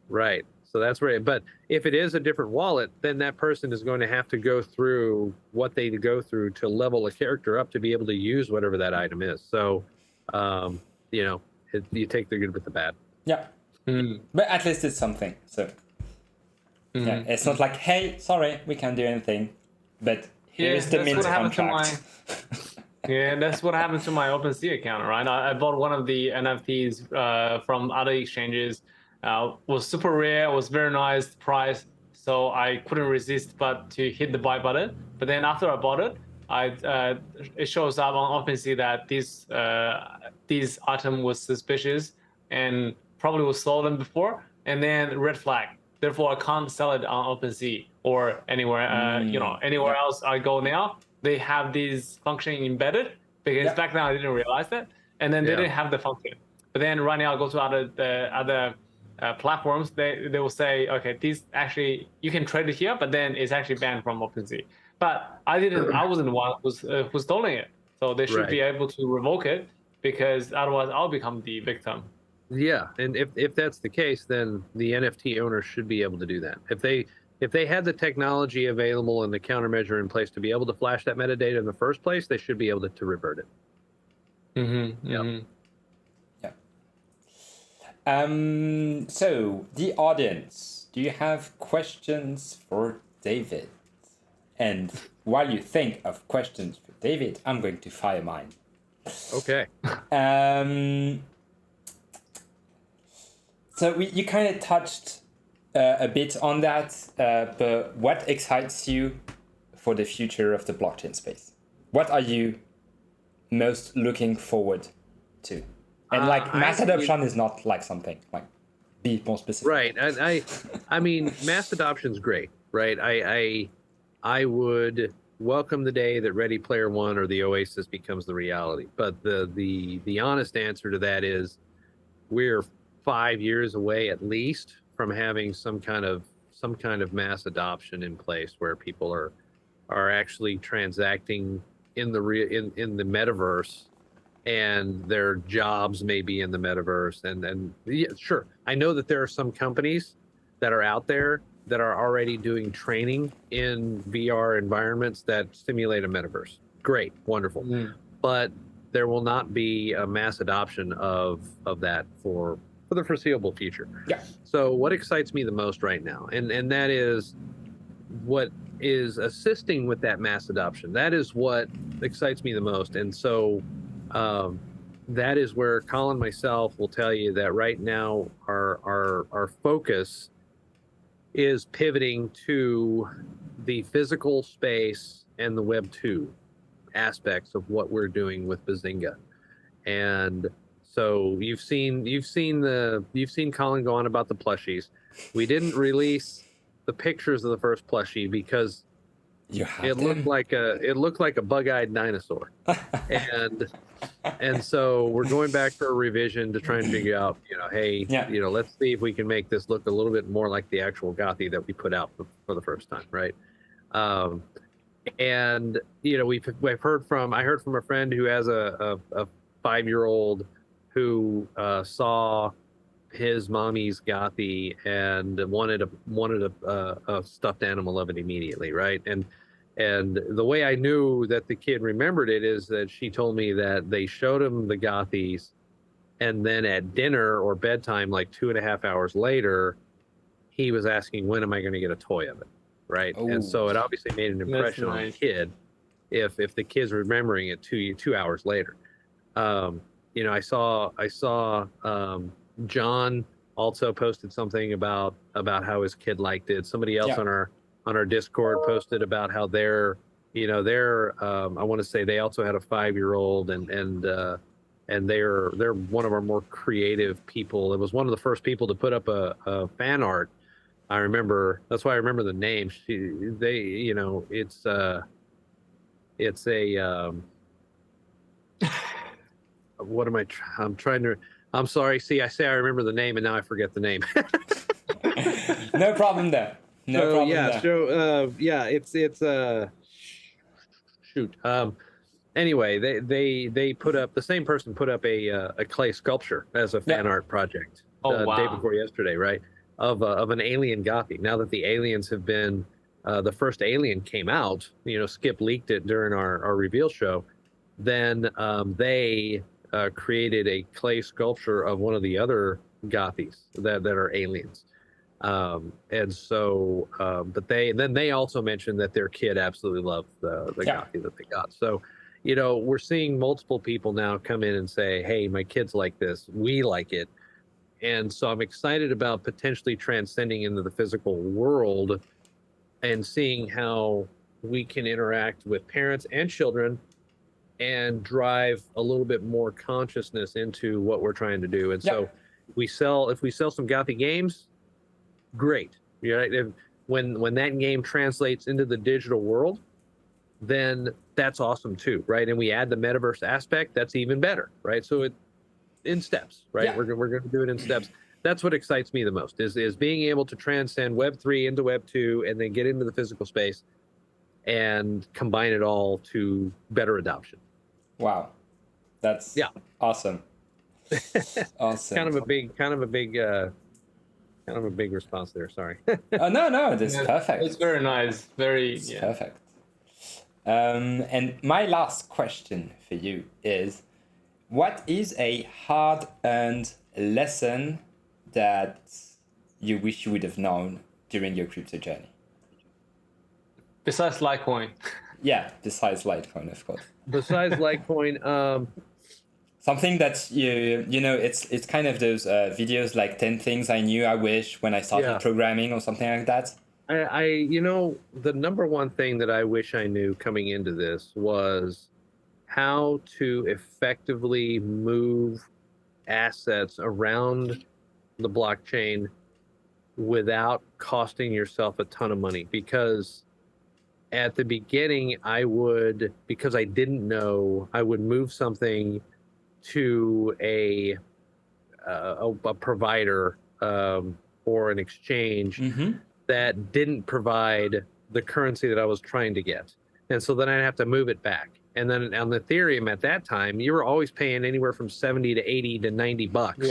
right? So that's where. But if it is a different wallet, then that person is going to have to go through what they go through to level a character up to be able to use whatever that item is. So, you take the good with the bad. Yeah, but at least it's something. So, yeah, it's not like, hey, sorry, we can't do anything, but here's the mint contract. Yeah, that's what happened to my OpenSea account, right? I bought one of the NFTs from other exchanges. Was super rare, was very nice price, so I couldn't resist but to hit the buy button. But then after I bought it, it shows up on OpenSea that this item was suspicious and probably was stolen before, and then red flag. Therefore, I can't sell it on OpenSea or anywhere. Anywhere else I go now, they have this function embedded, because back then I didn't realize that, and then they didn't have the function. But then right now I go to other platforms, they will say, okay, this actually you can trade it here, but then it's actually banned from OpenSea. But I wasn't the one who's stolen it, so they should be able to revoke it, because otherwise I'll become the victim. Yeah, and if that's the case, then the NFT owner should be able to do that. If they had the technology available and the countermeasure in place to be able to flash that metadata in the first place, they should be able to revert it. So the audience, do you have questions for David? And while you think of questions for David, I'm going to fire mine. Okay. So you kind of touched a bit on that, but what excites you for the future of the blockchain space? What are you most looking forward to? And mass adoption is not something be more specific. Right. I mean, mass adoption is great, right? I would welcome the day that Ready Player One or the Oasis becomes the reality. But the honest answer to that is we're 5 years away at least from having some kind of mass adoption in place where people are actually transacting in the metaverse, and their jobs may be in the metaverse. And yeah, sure, I know that there are some companies that are out there that are already doing training in VR environments that simulate a metaverse. Great, wonderful. But there will not be a mass adoption of that for the foreseeable future. Yeah. So what excites me the most right now, and that is what is assisting with that mass adoption. That is what excites me the most. And so that is where Colin and myself will tell you that right now our focus is pivoting to the physical space and the Web 2 aspects of what we're doing with Bazinga. And so you've seen Colin go on about the plushies. We didn't release the pictures of the first plushie because it looked like a bug-eyed dinosaur. and so we're going back for a revision to try and figure out, let's see if we can make this look a little bit more like the actual Gothy that we put out for the first time, right? And I heard from a friend who has a 5-year-old who saw his mommy's Gothy and wanted a stuffed animal of it immediately, right? And the way I knew that the kid remembered it is that she told me that they showed him the Gothys, and then at dinner or bedtime, like 2.5 hours later, he was asking, when am I going to get a toy of it, right? Oh. And so it obviously made an impression on the kid if the kid's remembering it 2 hours later. I saw John also posted something about how his kid liked it. Somebody else on our Discord posted about how they're I want to say they also had a 5-year-old, and they're one of our more creative people. It was one of the first people to put up a fan art. I remember, that's why I remember the name. I'm sorry. See, I say I remember the name and now I forget the name. No problem there. Shoot. Anyway, they put up, the same person put up a clay sculpture as a fan art project. Day before yesterday, right? Of an alien Gothy. Now that the aliens have been, the first alien came out, Skip leaked it during our reveal show. Then they created a clay sculpture of one of the other Gothys that are aliens. And so, but they also mentioned that their kid absolutely loved the Gothy that they got. So, we're seeing multiple people now come in and say, hey, my kids like this, we like it. And so I'm excited about potentially transcending into the physical world and seeing how we can interact with parents and children and drive a little bit more consciousness into what we're trying to do. And so if we sell some Gothy games, great. Right? When that game translates into the digital world, then that's awesome too, right? And we add the metaverse aspect, that's even better, right? So in steps, right? Yeah. We're going to do it in steps. that's what excites me the most is being able to transcend Web3 into Web2 and then get into the physical space and combine it all to better adoption. Wow, that's awesome. Awesome. kind of a big response there. Sorry. No, that's perfect. It's very nice. Perfect. And my last question for you is, what is a hard-earned lesson that you wish you would have known during your crypto journey? Besides Litecoin. Yeah, besides Litecoin, of course. Besides Litecoin, something that you know, it's kind of those videos like 10 things I knew I wish when I started programming or something like that. I the number one thing that I wish I knew coming into this was how to effectively move assets around the blockchain without costing yourself a ton of money. Because at the beginning, because I didn't know, I would move something to a provider or an exchange that didn't provide the currency that I was trying to get. And so then I'd have to move it back. And then on the Ethereum at that time, you were always paying anywhere from 70 to 80 to 90 bucks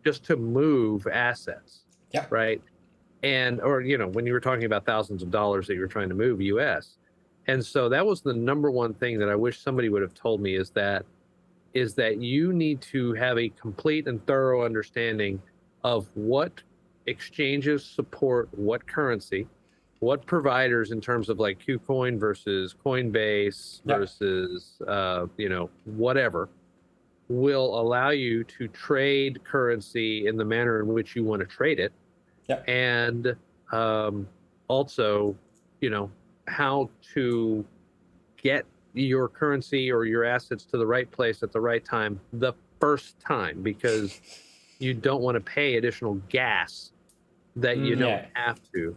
just to move assets. Yeah. Right. And, or, when you were talking about thousands of dollars that you were trying to move US. And so that was the number one thing that I wish somebody would have told me is that you need to have a complete and thorough understanding of what exchanges support what currency, what providers in terms of like KuCoin versus Coinbase versus, whatever, will allow you to trade currency in the manner in which you want to trade it. Yeah. And also, how to get your currency or your assets to the right place at the right time the first time, because you don't want to pay additional gas that you don't have to.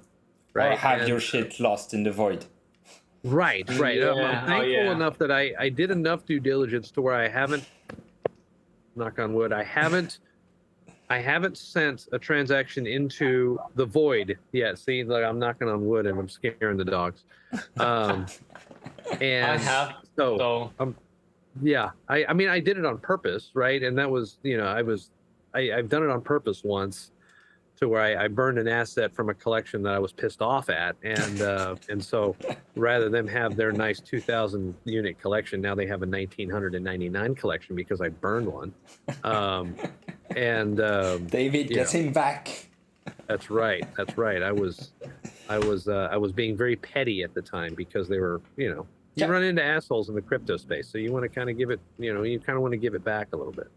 Right. Or have your shit lost in the void. Right. Yeah. I'm thankful enough that I did enough due diligence to where I haven't, knock on wood, I haven't sent a transaction into the void yet. See, like I'm knocking on wood and I'm scaring the dogs. And I have. So I mean, I did it on purpose, right? And that was, I've done it on purpose once, to where I burned an asset from a collection that I was pissed off at, and so rather than have their nice 2,000 unit collection, now they have a 1,999 collection because I burned one. David, get him back. That's right. I was being very petty at the time because they were, you run into assholes in the crypto space, so you want to kind of give it, you kind of want to give it back a little bit.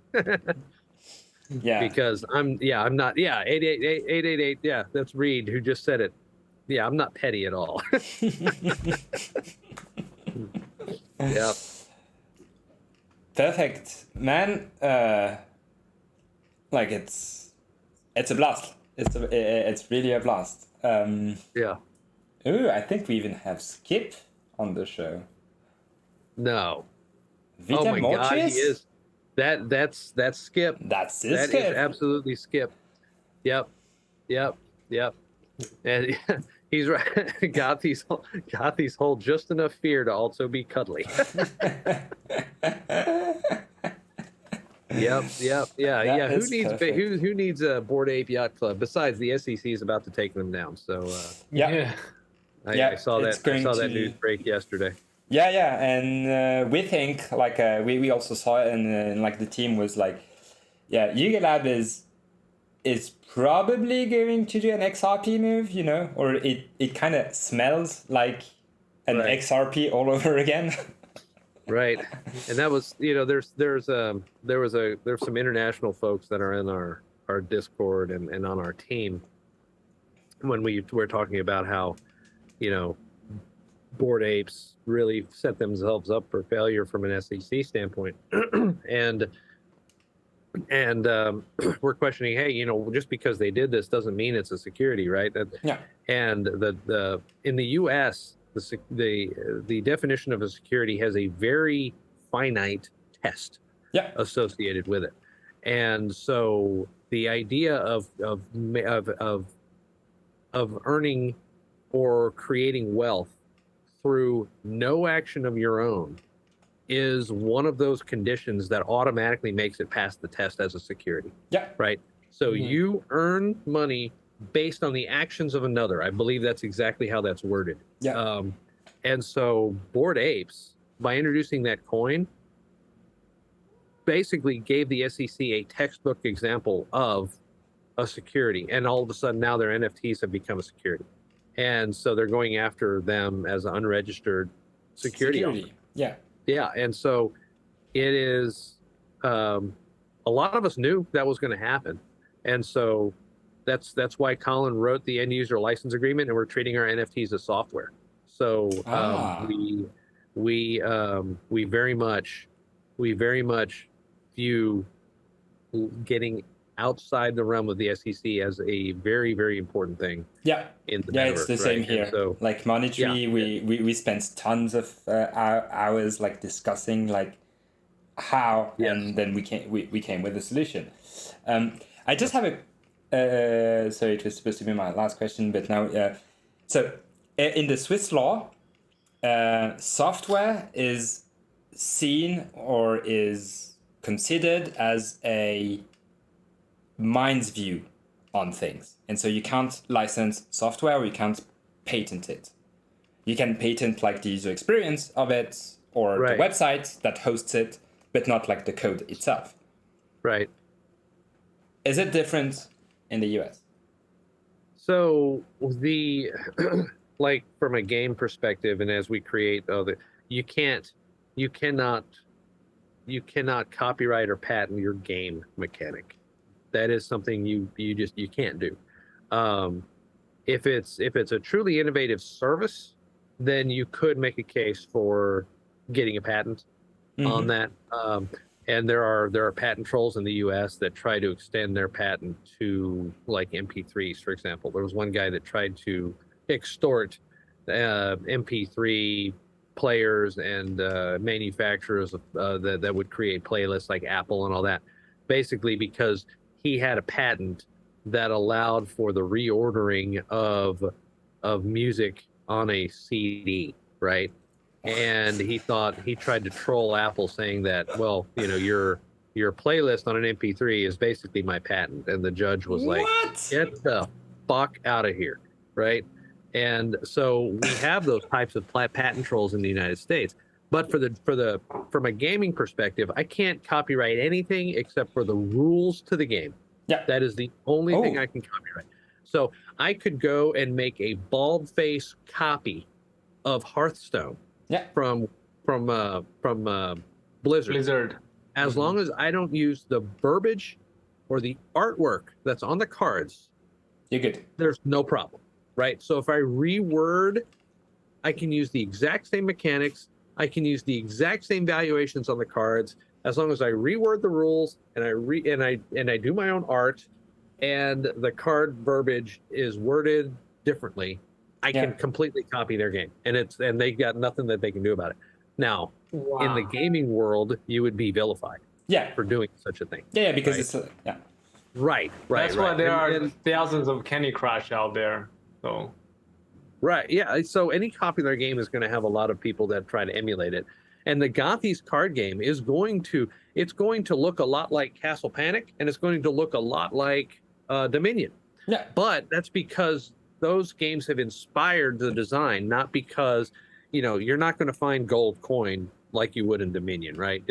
Yeah. Because I'm not, 888, yeah, that's Reed who just said it. Yeah, I'm not petty at all. Yeah. Perfect, man. Like it's a blast. It's really a blast. Yeah. Ooh, I think we even have Skip on the show. No. Vita oh my Mortis? God, he is. That's Skip. That's That Skip. is absolutely Skip. Yep. And he's right. got these whole just enough fear to also be cuddly. Yep. Yeah. Who needs a Bored Ape Yacht Club besides the SEC is about to take them down? So I saw that news break yesterday. Yeah, and we think like we also saw it, and like the team was like, Yuga Lab is probably going to do an XRP move, or it kind of smells like an XRP all over again. Right, and that was there's some international folks that are in our Discord and on our team when we were talking about how Bored Apes really set themselves up for failure from an SEC standpoint, and we're questioning, hey, just because they did this doesn't mean it's a security, right? And the in the U.S. the definition of a security has a very finite test associated with it, And so the idea of earning or creating wealth through no action of your own is one of those conditions that automatically makes it pass the test as a security. Yeah. Right. So you earn money based on the actions of another. I believe that's exactly how that's worded. Yeah. And so Bored Apes, by introducing that coin, basically gave the SEC a textbook example of a security. And all of a sudden now their NFTs have become a security. And so they're going after them as an unregistered security. Yeah. Yeah. And so it is, a lot of us knew that was going to happen. And so that's why Colin wrote the end user license agreement, and we're treating our NFTs as software. So we very much view getting outside the realm of the SEC as a very, very important thing. Yeah. In the it's the same here. So, like Monetary, we spent tons of hours like discussing like how, and then we came with a solution. I just have a sorry, it was supposed to be my last question, but now so in the Swiss law, software is seen or is considered as a mind's view on things. And so you can't license software, or you can't patent it. You can patent like the user experience of it or the website that hosts it, but not like the code itself. Right. Is it different in the US? So the like from a game perspective, and as we create you cannot copyright or patent your game mechanic. That is something you can't do. If it's a truly innovative service, then you could make a case for getting a patent on that. And there are patent trolls in the U.S. that try to extend their patent to like MP3s, for example. There was one guy that tried to extort MP3 players and manufacturers that would create playlists like Apple and all that, basically because he had a patent that allowed for the reordering of music on a CD, right? And he tried to troll Apple saying that, well, your playlist on an MP3 is basically my patent. And the judge was like, get the fuck out of here, right? And so we have those types of patent trolls in the United States. But from a gaming perspective, I can't copyright anything except for the rules to the game. Yeah. That is the only thing I can copyright. So I could go and make a bald-face copy of Hearthstone from Blizzard. As long as I don't use the verbiage or the artwork that's on the cards, you're good. There's no problem, right? So if I reword, I can use the exact same mechanics. I can use the exact same valuations on the cards, as long as I reword the rules and I do my own art, and the card verbiage is worded differently. I can completely copy their game, and they got nothing that they can do about it. Now, in the gaming world, you would be vilified, for doing such a thing. Yeah, because it's right. That's why there are thousands of Candy Crush out there. So. Right. Yeah. So any popular game is going to have a lot of people that try to emulate it. And the Gothies card game is going to look a lot like Castle Panic, and it's going to look a lot like Dominion. Yeah. But that's because those games have inspired the design, not because, you're not going to find gold coin like you would in Dominion, right?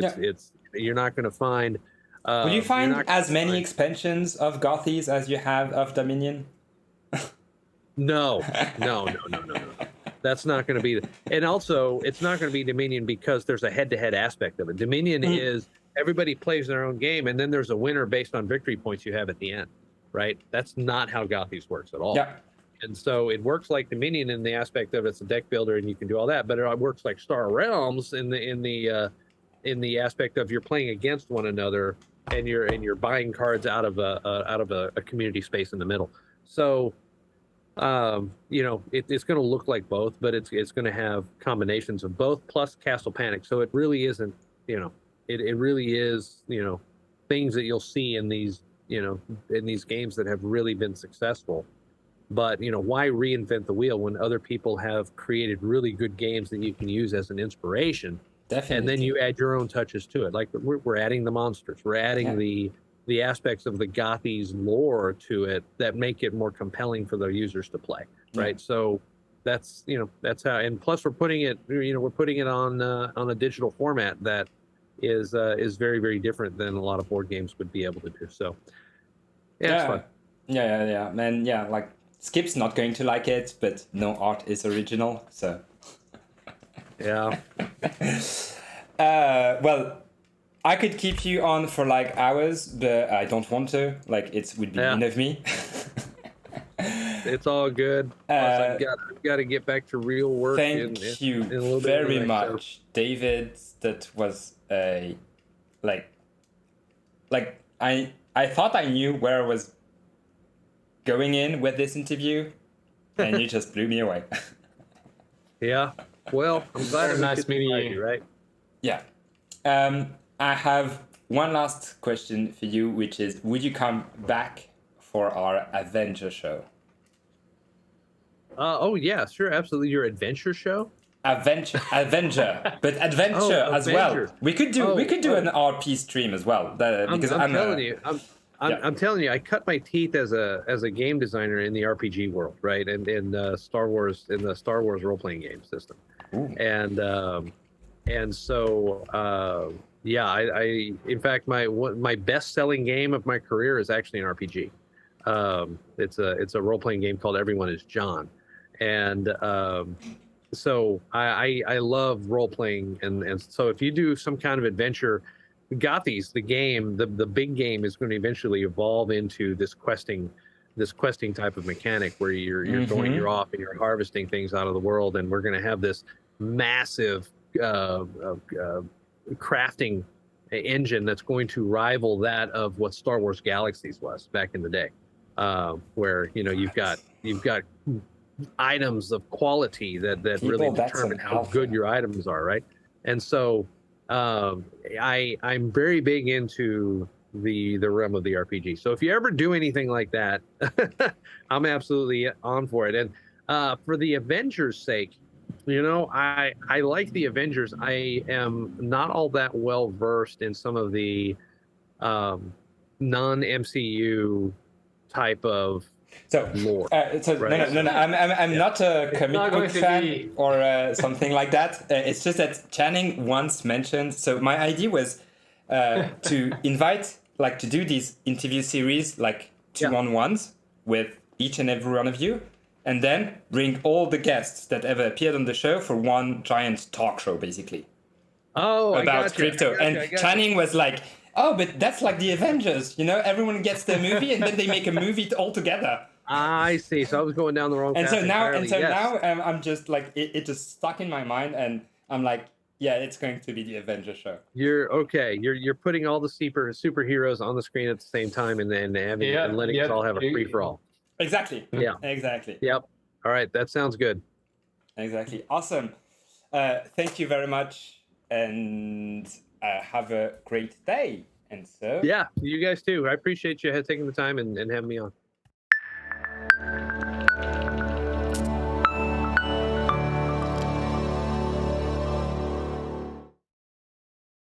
You're not going to find. Will you find as many expansions of Gothies as you have of Dominion? No. That's not going to be. And also, it's not going to be Dominion because there's a head-to-head aspect of it. Dominion is everybody plays their own game, and then there's a winner based on victory points you have at the end, right? That's not how Gothies works at all. Yeah. And so it works like Dominion in the aspect of it's a deck builder and you can do all that, but it works like Star Realms in the aspect of you're playing against one another and you're buying cards out of a community space in the middle. So. It's going to look like both, but it's going to have combinations of both plus Castle Panic. So it really isn't, it really is, things that you'll see in these, in these games that have really been successful. But, why reinvent the wheel when other people have created really good games that you can use as an inspiration? Definitely. And then you add your own touches to it. Like we're adding the monsters, we're adding the aspects of the Gothies lore to it that make it more compelling for the users to play, right? So that's that's how. And plus, we're putting it on a digital format that is very, very different than a lot of board games would be able to do. So it's fun. Yeah. Man, like Skip's not going to like it, but no art is original, so. Yeah. Well, I could keep you on for like hours, but I don't want to. Like, it would be mean of me. It's all good. I've got to get back to real work. Thank you very much, David. That was a like I thought I knew where I was going in with this interview, and you just blew me away. Yeah. Well, I'm glad it's nice meeting you. Right? Yeah. I have one last question for you, which is, would you come back for our Avenger show? Oh yeah, sure, absolutely. Your adventure show? Avenger, but adventure as well. We could do an RP stream as well. Because I'm telling you, I cut my teeth as a game designer in the RPG world, right? And in Star Wars, in the Star Wars role playing game system. Ooh. And so I in fact my best selling game of my career is actually an RPG. It's a role playing game called Everyone is John, and so I love role playing, and so if you do some kind of adventure, Gothies, the game, the big game is going to eventually evolve into this questing type of mechanic where you're off and you're harvesting things out of the world, and we're going to have this massive crafting engine that's going to rival that of what Star Wars Galaxies was back in the day, where you've got items of quality that really determine how good your items are, right? And so I'm very big into the realm of the RPG. So if you ever do anything like that, I'm absolutely on for it. And for the Avengers' sake, I like the Avengers. I am not all that well versed in some of the non-MCU type of lore. Right? No. I'm not a comic book fan or something like that. It's just that Channing once mentioned. So my idea was to invite, to do these interview series, 2-on-1s with each and every one of you, and then bring all the guests that ever appeared on the show for one giant talk show, basically. Oh, about crypto. Channing was like, oh, but that's like the Avengers, everyone gets their movie and then they make a movie all together. I see. So I was going down the wrong path. Now I'm just like, it just stuck in my mind, and I'm like, yeah, it's going to be the Avengers show. You're okay. You're putting all the superheroes on the screen at the same time, and then letting us all have a free for all. Exactly. Yeah. Exactly. Yep. All right. That sounds good. Exactly. Awesome. Thank you very much, and have a great day. And so. Yeah, you guys too. I appreciate you taking the time and having me on.